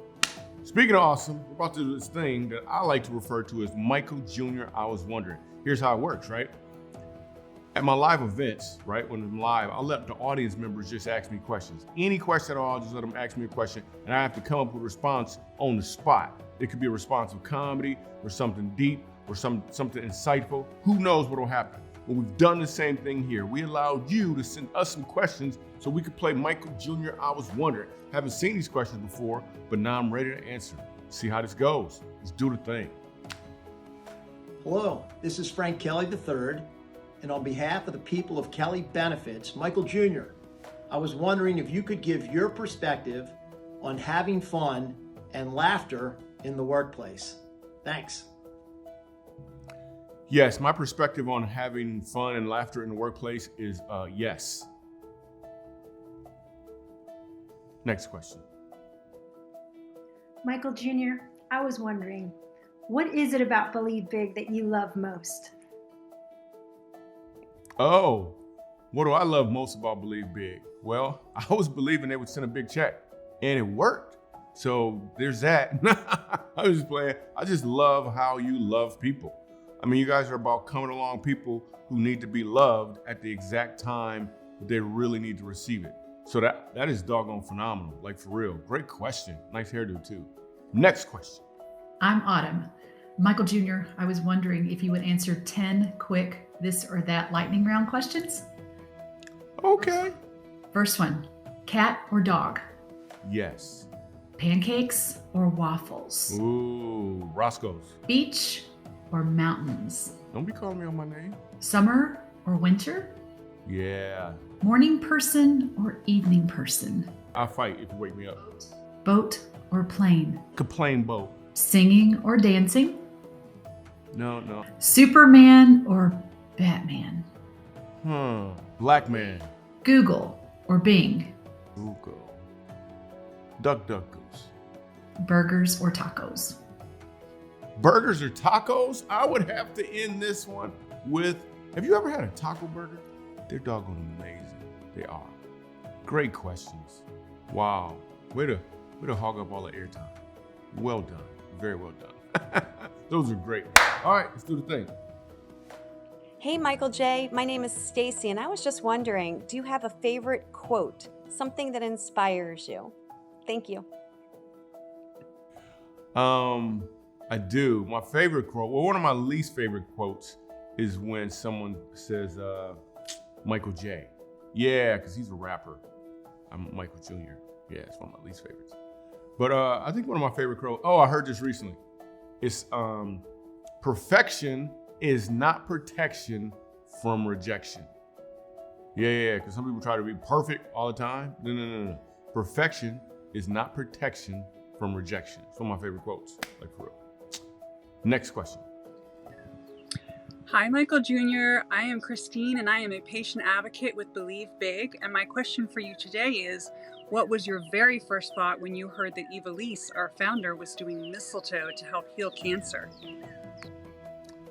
Speaking of awesome, we're about to do this thing that I like to refer to as Michael Jr. I Was Wondering. Here's how it works, right? At my live events, right, when I'm live, I'll let the audience members just ask me questions. Any question at all, I'll just let them ask me a question, and I have to come up with a response on the spot. It could be a response of comedy, or something deep, or something insightful. Who knows what will happen? Well, we've done the same thing here. We allowed you to send us some questions so we could play Michael Jr. I Was Wondering. Haven't seen these questions before, but now I'm ready to answer. See how this goes. Let's do the thing. Hello, this is Frank Kelly III, and on behalf of the people of Kelly Benefits, Michael Jr., I was wondering if you could give your perspective on having fun and laughter in the workplace. Thanks. Yes, my perspective on having fun and laughter in the workplace is yes. Next question. Michael Jr., I was wondering, what is it about Believe Big that you love most? Oh, what do I love most about Believe Big? Well, I was believing they would send a big check, and it worked. So there's that. I was just playing. I just love how you love people. I mean, you guys are about coming along people who need to be loved at the exact time that they really need to receive it. So that is doggone phenomenal, like for real. Great question. Nice hairdo too. Next question. I'm Autumn. Michael Jr., I was wondering if you would answer 10 quick this or that lightning round questions. Okay. First one, cat or dog? Yes. Pancakes or waffles? Ooh, Roscoe's. Beach or mountains? Don't be calling me on my name. Summer or winter? Yeah. Morning person or evening person? I'll fight if you wake me up. Boat or plane? Complain boat. Singing or dancing? No. Superman or Batman? Black man. Google or Bing? Google. Duck goose. Burgers or tacos? Burgers or tacos? I would have to end this one with, have you ever had a taco burger? They're doggone amazing. They are. Great questions. Wow. Way to hog up all the airtime. Well done. Very well done. Those are great. All right, let's do the thing. Hey, Michael J. My name is Stacy, and I was just wondering, do you have a favorite quote? Something that inspires you? Thank you. I do. My favorite quote, well, one of my least favorite quotes is when someone says, Michael J. Yeah, because he's a rapper. I'm Michael Jr. Yeah, it's one of my least favorites. But I think one of my favorite quotes, I heard this recently. It's perfection is not protection from rejection. Yeah, because some people try to be perfect all the time. No. Perfection is not protection from rejection. It's one of my favorite quotes, like for real. Next question. Hi, Michael Jr. I am Christine, and I am a patient advocate with Believe Big. And my question for you today is, what was your very first thought when you heard that Evelise, our founder, was doing mistletoe to help heal cancer?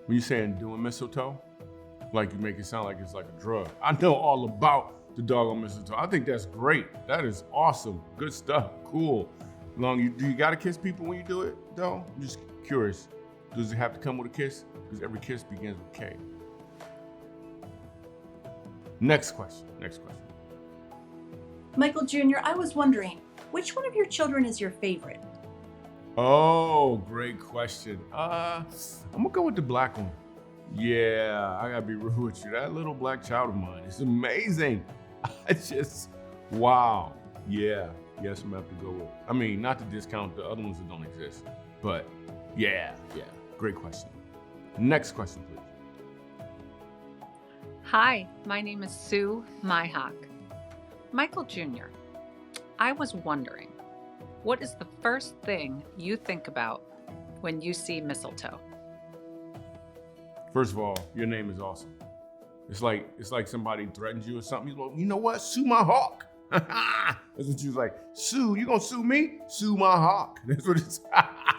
When you're saying doing mistletoe, like you make it sound like it's like a drug. I know all about the doggone mistletoe. I think that's great. That is awesome. Good stuff. Cool. Do you gotta kiss people when you do it, though? I'm just curious. Does it have to come with a kiss? Because every kiss begins with K. Next question. Michael Jr., I was wondering, which one of your children is your favorite? Oh, great question. I'm gonna go with the black one. Yeah, I gotta be real with you. That little black child of mine is amazing. Wow. Yeah, yes, I'm gonna have to go with. I mean, not to discount the other ones that don't exist, but yeah, great question. Next question, please. Hi, my name is Sue Myhock. Michael Jr., I was wondering, what is the first thing you think about when you see mistletoe? First of all, your name is awesome. It's like somebody threatens you or something. You're like, you know what? Sue my hawk. That's what you was like. Sue, you gonna sue me? Sue my hawk. That's what it's. I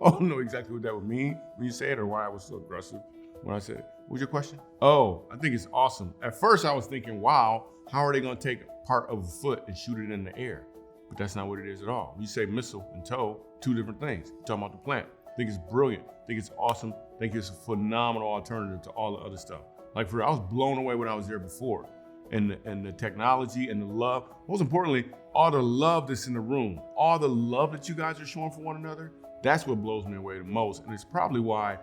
don't know exactly what that would mean when you say it or why I was so aggressive when I said it. What was your question? Oh, I think it's awesome. At first I was thinking, wow, how are they gonna take part of a foot and shoot it in the air? But that's not what it is at all. When you say missile and toe, two different things. You're talking about the plant. I think it's brilliant. I think it's awesome. I think it's a phenomenal alternative to all the other stuff. Like for real, I was blown away when I was there before. And the technology and the love, most importantly, all the love that's in the room, all the love that you guys are showing for one another, that's what blows me away the most. And it's probably why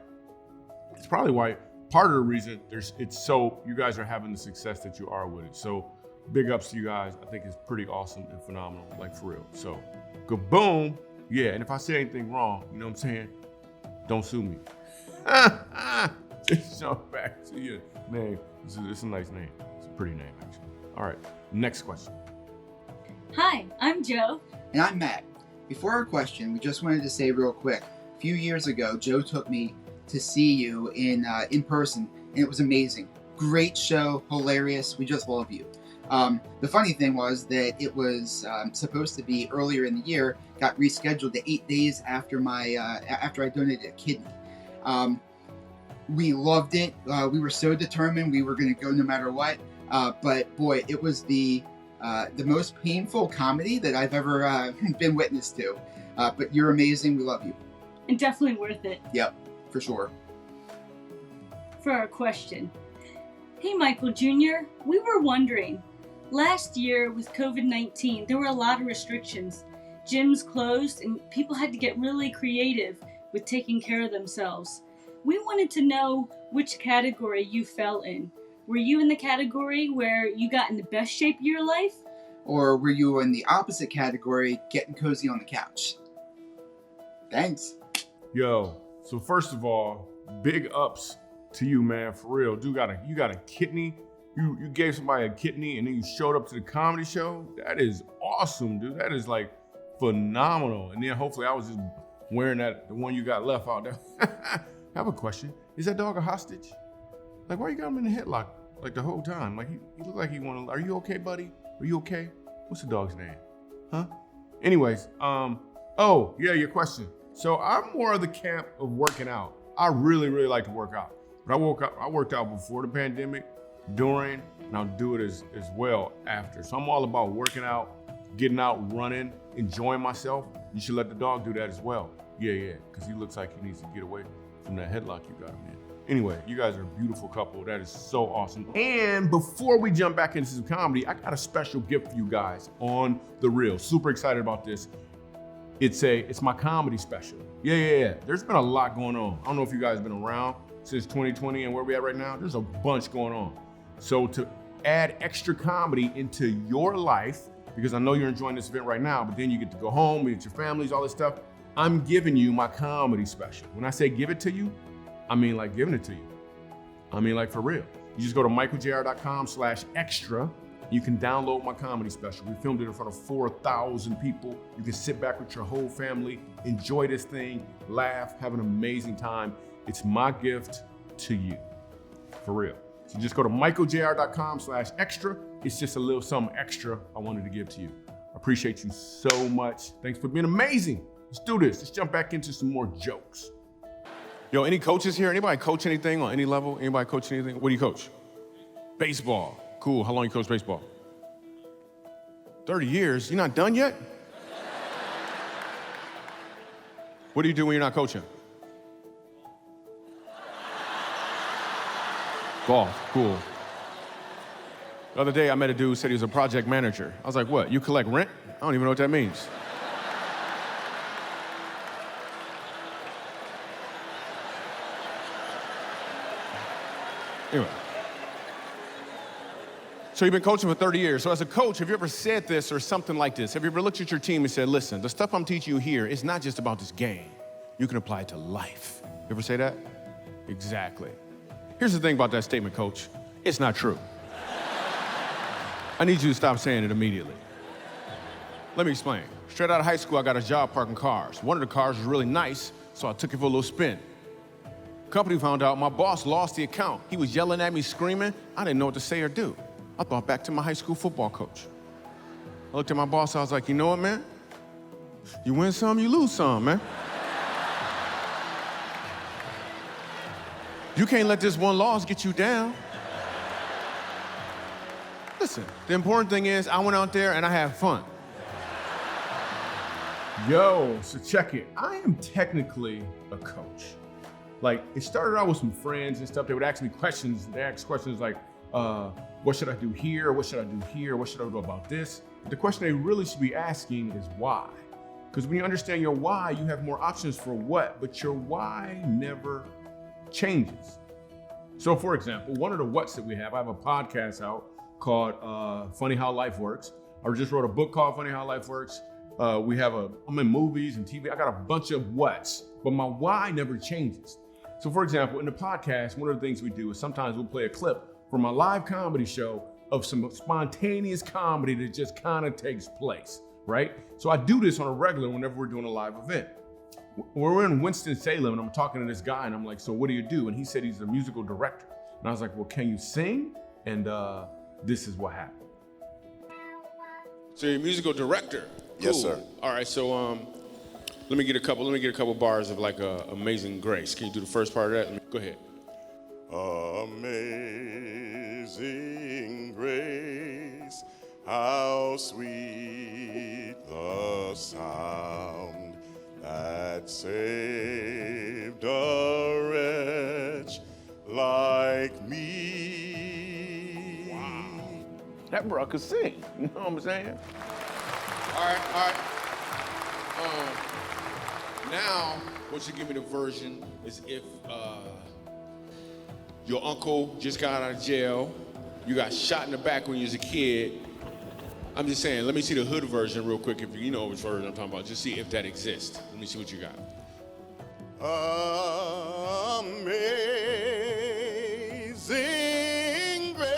part of the reason it's so you guys are having the success that you are with it. So big ups to you guys. I think it's pretty awesome and phenomenal, like for real. So kaboom. Yeah, and if I say anything wrong, you know what I'm saying? Don't sue me. Just jump back to your name. It's a nice name. It's a pretty name, actually. All right, next question. Hi, I'm Joe. And I'm Matt. Before our question, we just wanted to say real quick, a few years ago, Joe took me to see you in person, and it was amazing. Great show, hilarious. We just love you. The funny thing was that it was supposed to be earlier in the year, got rescheduled to 8 days after after I donated a kidney. We loved it. We were so determined we were going to go no matter what. But boy, it was the most painful comedy that I've ever been witness to. But you're amazing. We love you. And definitely worth it. Yep, for sure. For our question. Hey, Michael Jr., we were wondering, last year with COVID-19, there were a lot of restrictions. Gyms closed and people had to get really creative with taking care of themselves. We wanted to know which category you fell in. Were you in the category where you got in the best shape of your life? Or were you in the opposite category, getting cozy on the couch? Thanks. Yo, so first of all, big ups to you, man, for real. Dude, you got a kidney. You gave somebody a kidney and then you showed up to the comedy show. That is awesome, dude. That is like phenomenal. And then hopefully I was just wearing the one you got left out there. I have a question. Is that dog a hostage? Like, why you got him in the headlock like the whole time? Like, he looked like he wanted, are you okay, buddy? Are you okay? What's the dog's name? Huh? Anyways, oh, yeah, your question. So I'm more of the camp of working out. I really, really like to work out. But I worked out before the pandemic, during, and I'll do it as well after. So I'm all about working out, getting out, running, enjoying myself. You should let the dog do that as well. Yeah, because he looks like he needs to get away from that headlock you got him in. Anyway, you guys are a beautiful couple. That is so awesome. And before we jump back into some comedy, I got a special gift for you guys on the reel. Super excited about this. It's my comedy special. Yeah. There's been a lot going on. I don't know if you guys have been around since 2020 and where we at right now. There's a bunch going on. So to add extra comedy into your life, because I know you're enjoying this event right now, but then you get to go home, meet your families, all this stuff, I'm giving you my comedy special. When I say give it to you, I mean like giving it to you. I mean like for real. You just go to michaeljr.com/extra. You can download my comedy special. We filmed it in front of 4,000 people. You can sit back with your whole family, enjoy this thing, laugh, have an amazing time. It's my gift to you, for real. So just go to michaeljr.com/extra. It's just a little something extra I wanted to give to you. I appreciate you so much. Thanks for being amazing. Let's do this. Let's jump back into some more jokes. Yo, any coaches here? Anybody coach anything on any level? Anybody coach anything? What do you coach? Baseball. Cool. How long you coach baseball? 30 years. You're not done yet? What do you do when you're not coaching? Golf. Cool. The other day I met a dude who said he was a project manager. I was like, what? You collect rent? I don't even know what that means. Anyway. So you've been coaching for 30 years. So as a coach, have you ever said this or something like this? Have you ever looked at your team and said, listen, the stuff I'm teaching you here is not just about this game. You can apply it to life. You ever say that? Exactly. Here's the thing about that statement, coach. It's not true. I need you to stop saying it immediately. Let me explain. Straight out of high school, I got a job parking cars. One of the cars was really nice, so I took it for a little spin. Company found out my boss lost the account. He was yelling at me, screaming. I didn't know what to say or do. I thought back to my high school football coach. I looked at my boss, I was like, you know what, man? You win some, you lose some, man. You can't let this one loss get you down. Listen, the important thing is I went out there and I had fun. Yo, so check it. I am technically a coach. Like, it started out with some friends and stuff. They would ask me questions. They asked questions like, what should I do here? What should I do here? What should I do about this? The question they really should be asking is why? Because when you understand your why, you have more options for what, but your why never changes. So for example, one of the whats that we have, I have a podcast out called Funny How Life Works. I just wrote a book called Funny How Life Works. I'm in movies and TV. I got a bunch of whats, but my why never changes. So for example, in the podcast, one of the things we do is sometimes we'll play a clip from a live comedy show of some spontaneous comedy that just kind of takes place, right? So I do this on a regular whenever we're doing a live event. We're in Winston-Salem and I'm talking to this guy and I'm like, so what do you do? And he said he's a musical director. And I was like, well, can you sing? And this is what happened. So you're a musical director? Yes, sir. All right, so let me get a couple bars of like Amazing Grace. Can you do the first part of that? Go ahead. Amazing grace, how sweet the sound that saved a wretch like me. Wow. That bro could sing, you know what I'm saying? All right. Now, what you give me the version is if your uncle just got out of jail, you got shot in the back when you was a kid. I'm just saying, let me see the hood version real quick, if you know which version I'm talking about. Just see if that exists. Let me see what you got. Amazing grace,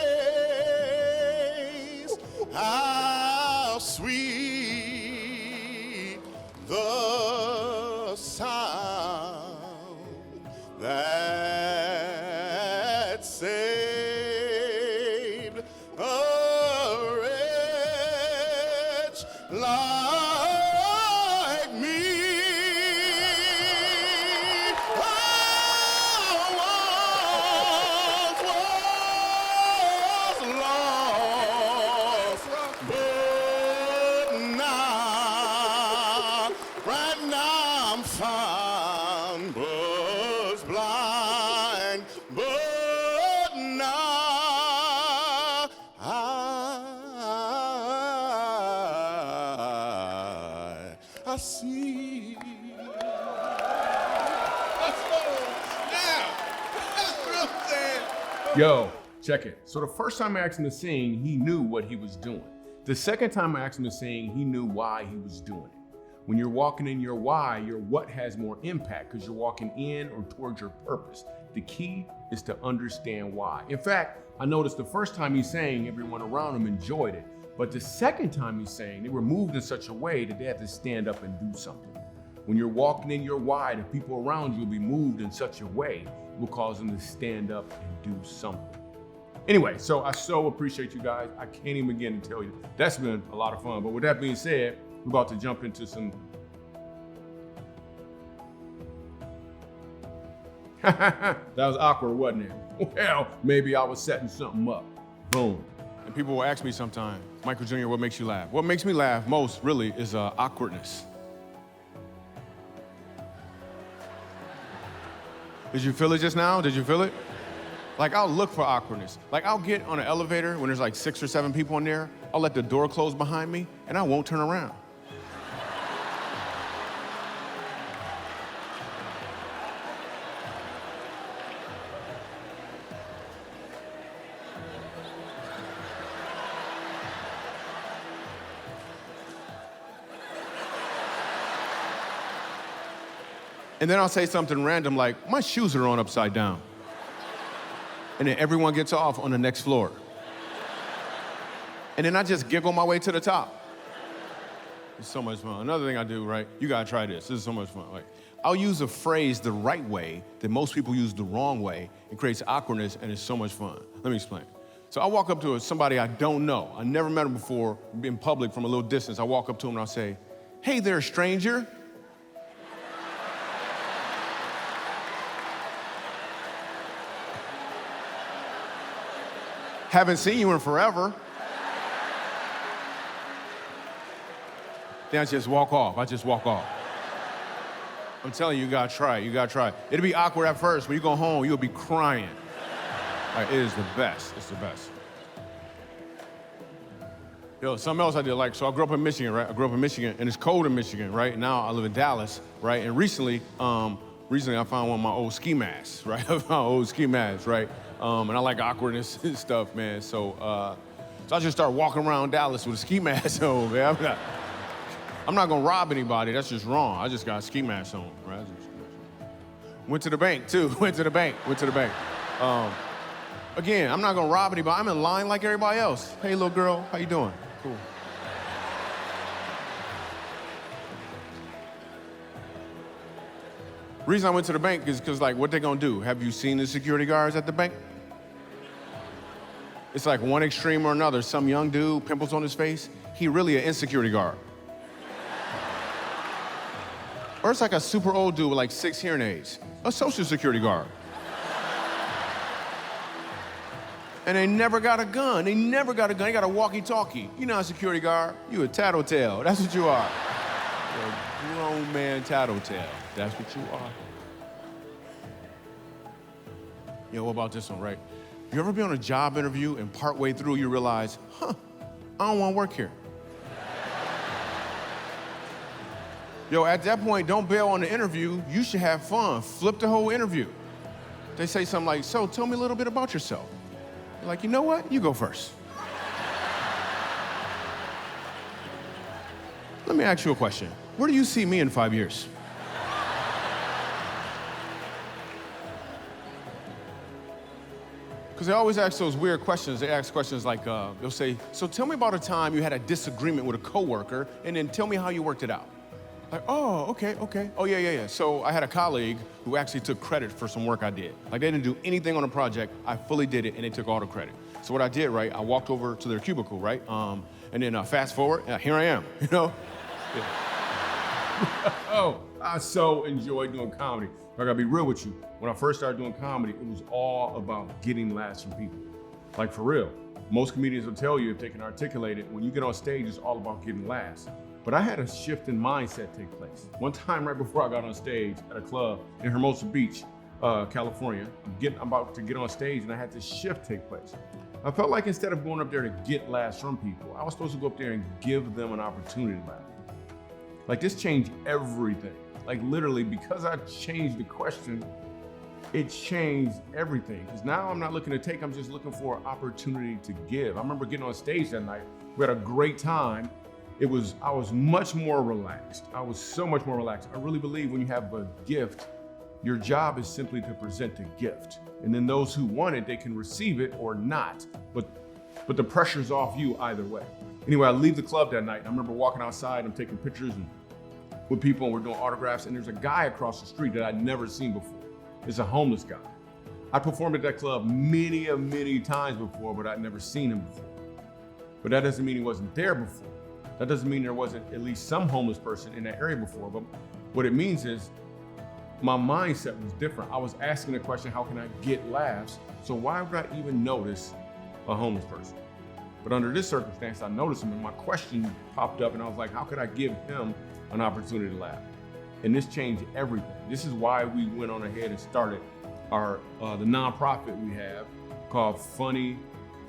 how sweet the sound that saved a wretch like me. I once was lost, but now, right now I'm found, was blind, but now I see. Yo, check it. So the first time I asked him to sing, he knew what he was doing. The second time I asked him to sing, he knew why he was doing it. When you're walking in your why, your what has more impact because you're walking in or towards your purpose. The key is to understand why. In fact, I noticed the first time he sang, everyone around him enjoyed it. But the second time he sang, they were moved in such a way that they had to stand up and do something. When you're walking in your why, the people around you will be moved in such a way it will cause them to stand up and do something. Anyway, so I so appreciate you guys. I can't even begin to tell you. That's been a lot of fun. But with that being said, we're about to jump into some... That was awkward, wasn't it? Well, maybe I was setting something up. Boom. And people will ask me sometimes, Michael Jr., what makes you laugh? What makes me laugh most, really, is awkwardness. Did you feel it just now? Did you feel it? Like, I'll look for awkwardness. Like, I'll get on an elevator when there's like 6 or 7 people in there. I'll let the door close behind me, and I won't turn around. And then I'll say something random like, my shoes are on upside down. And then everyone gets off on the next floor. And then I just giggle my way to the top. It's so much fun. Another thing I do, right? You gotta try this. This is so much fun. Like, I'll use a phrase the right way that most people use the wrong way. It creates awkwardness, and it's so much fun. Let me explain. So I walk up to somebody I don't know. I never met him before, in public from a little distance. I walk up to him and I'll say, "Hey there, stranger." Haven't seen you in forever. Then I just walk off. I'm telling you, you gotta try it. It'll be awkward at first. When you go home, you'll be crying. Like, it is the best. It's the best. Yo, something else I did, like, so I grew up in Michigan, right? And it's cold in Michigan, right? Now I live in Dallas, right? And recently I found one of my old ski masks, right? And I like awkwardness and stuff, man. So I just start walking around Dallas with a ski mask on, man. I'm not gonna rob anybody, that's just wrong. I just got a ski mask on, right? Went to the bank, too. Again, I'm not gonna rob anybody. I'm in line like everybody else. Hey, little girl, how you doing? Cool. Reason I went to the bank is because, like, what they gonna do? Have you seen the security guards at the bank? It's like one extreme or another. Some young dude, pimples on his face, he really an insecurity guard. Or it's like a super old dude with like 6 hearing aids, a social security guard. And they never got a gun. They got a walkie-talkie. You're not a security guard. You a tattletale. That's what you are. You're a grown man tattletale. That's what you are. What about this one, right? You ever be on a job interview and partway through you realize, I don't want to work here. At that point, don't bail on the interview. You should have fun. Flip the whole interview. They say something like, "So, tell me a little bit about yourself." You're like, you know what? You go first. Let me ask you a question. Where do you see me in 5 years? Because they always ask those weird questions. They ask questions like, they'll say, "So tell me about a time you had a disagreement with a coworker, and then tell me how you worked it out." Like, oh, okay. Oh, yeah. So I had a colleague who actually took credit for some work I did. Like, they didn't do anything on the project. I fully did it, and they took all the credit. So what I did, right, I walked over to their cubicle, right? And then fast forward, here I am, Yeah. Oh, I so enjoyed doing comedy. I gotta be real with you. When I first started doing comedy, it was all about getting laughs from people. Like, for real. Most comedians will tell you, if they can articulate it, when you get on stage, it's all about getting laughs. But I had a shift in mindset take place. One time right before I got on stage at a club in Hermosa Beach, California, I'm about to get on stage and I had this shift take place. I felt like instead of going up there to get laughs from people, I was supposed to go up there and give them an opportunity to laugh. Like, this changed everything. Like, literally, because I changed the question, it changed everything. Because now I'm not looking to take, I'm just looking for an opportunity to give. I remember getting on stage that night. We had a great time. I was much more relaxed. I was so much more relaxed. I really believe when you have a gift, your job is simply to present the gift. And then those who want it, they can receive it or not. But the pressure's off you either way. Anyway, I leave the club that night. And I remember walking outside, I'm taking pictures with people and we're doing autographs. And there's a guy across the street that I'd never seen before. It's a homeless guy. I performed at that club many times before, but I'd never seen him before. But that doesn't mean he wasn't there before. That doesn't mean there wasn't at least some homeless person in that area before, but what it means is my mindset was different. I was asking the question, how can I get laughs? So why would I even notice a homeless person? But under this circumstance, I noticed him and my question popped up and I was like, how could I give him an opportunity to laugh? And this changed everything. This is why we went on ahead and started the nonprofit we have called Funny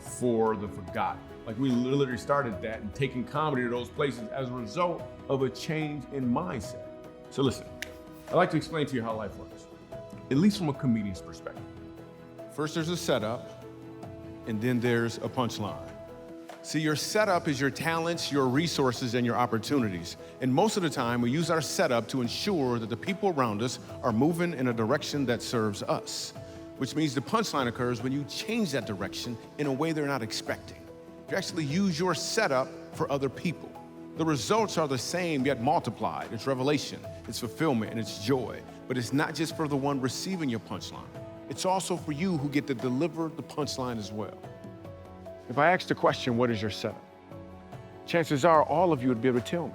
for the Forgotten. Like, we literally started that and taking comedy to those places as a result of a change in mindset. So listen, I'd like to explain to you how life works, at least from a comedian's perspective. First, there's a setup, and then there's a punchline. See, your setup is your talents, your resources, and your opportunities. And most of the time, we use our setup to ensure that the people around us are moving in a direction that serves us. which means the punchline occurs when you change that direction in a way they're not expecting. You actually use your setup for other people. The results are the same yet multiplied. It's revelation, it's fulfillment, and it's joy. But it's not just for the one receiving your punchline. It's also for you who get to deliver the punchline as well. If I asked the question, what is your setup? Chances are all of you would be able to tell me.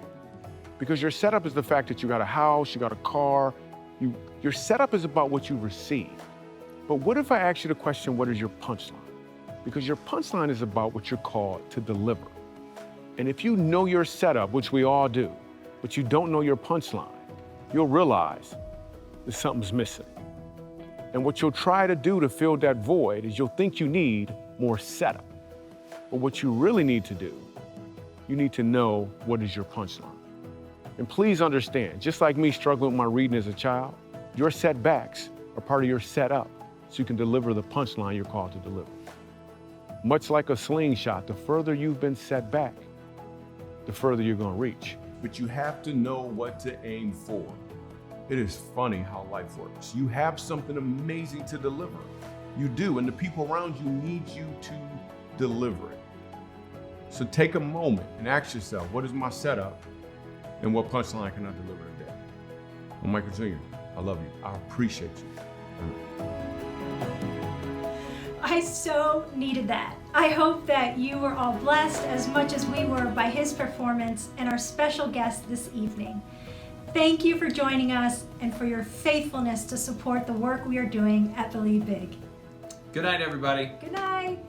Because your setup is the fact that you got a house, you got a car. Your setup is about what you receive. But what if I ask you the question, what is your punchline? Because your punchline is about what you're called to deliver. And if you know your setup, which we all do, but you don't know your punchline, you'll realize that something's missing. And what you'll try to do to fill that void is you'll think you need more setup. But what you really need to do, you need to know what is your punchline. And please understand, just like me struggling with my reading as a child, your setbacks are part of your setup so you can deliver the punchline you're called to deliver. Much like a slingshot, the further you've been set back, the further you're going to reach. But you have to know what to aim for. It is funny how life works. You have something amazing to deliver. You do, and the people around you need you to deliver it. So take a moment and ask yourself, what is my setup and what punchline can I deliver today? I'm Michael Jr. I love you. I appreciate you. I so needed that. I hope that you were all blessed as much as we were by his performance and our special guest this evening. Thank you for joining us and for your faithfulness to support the work we are doing at Believe Big. Good night, everybody. Good night.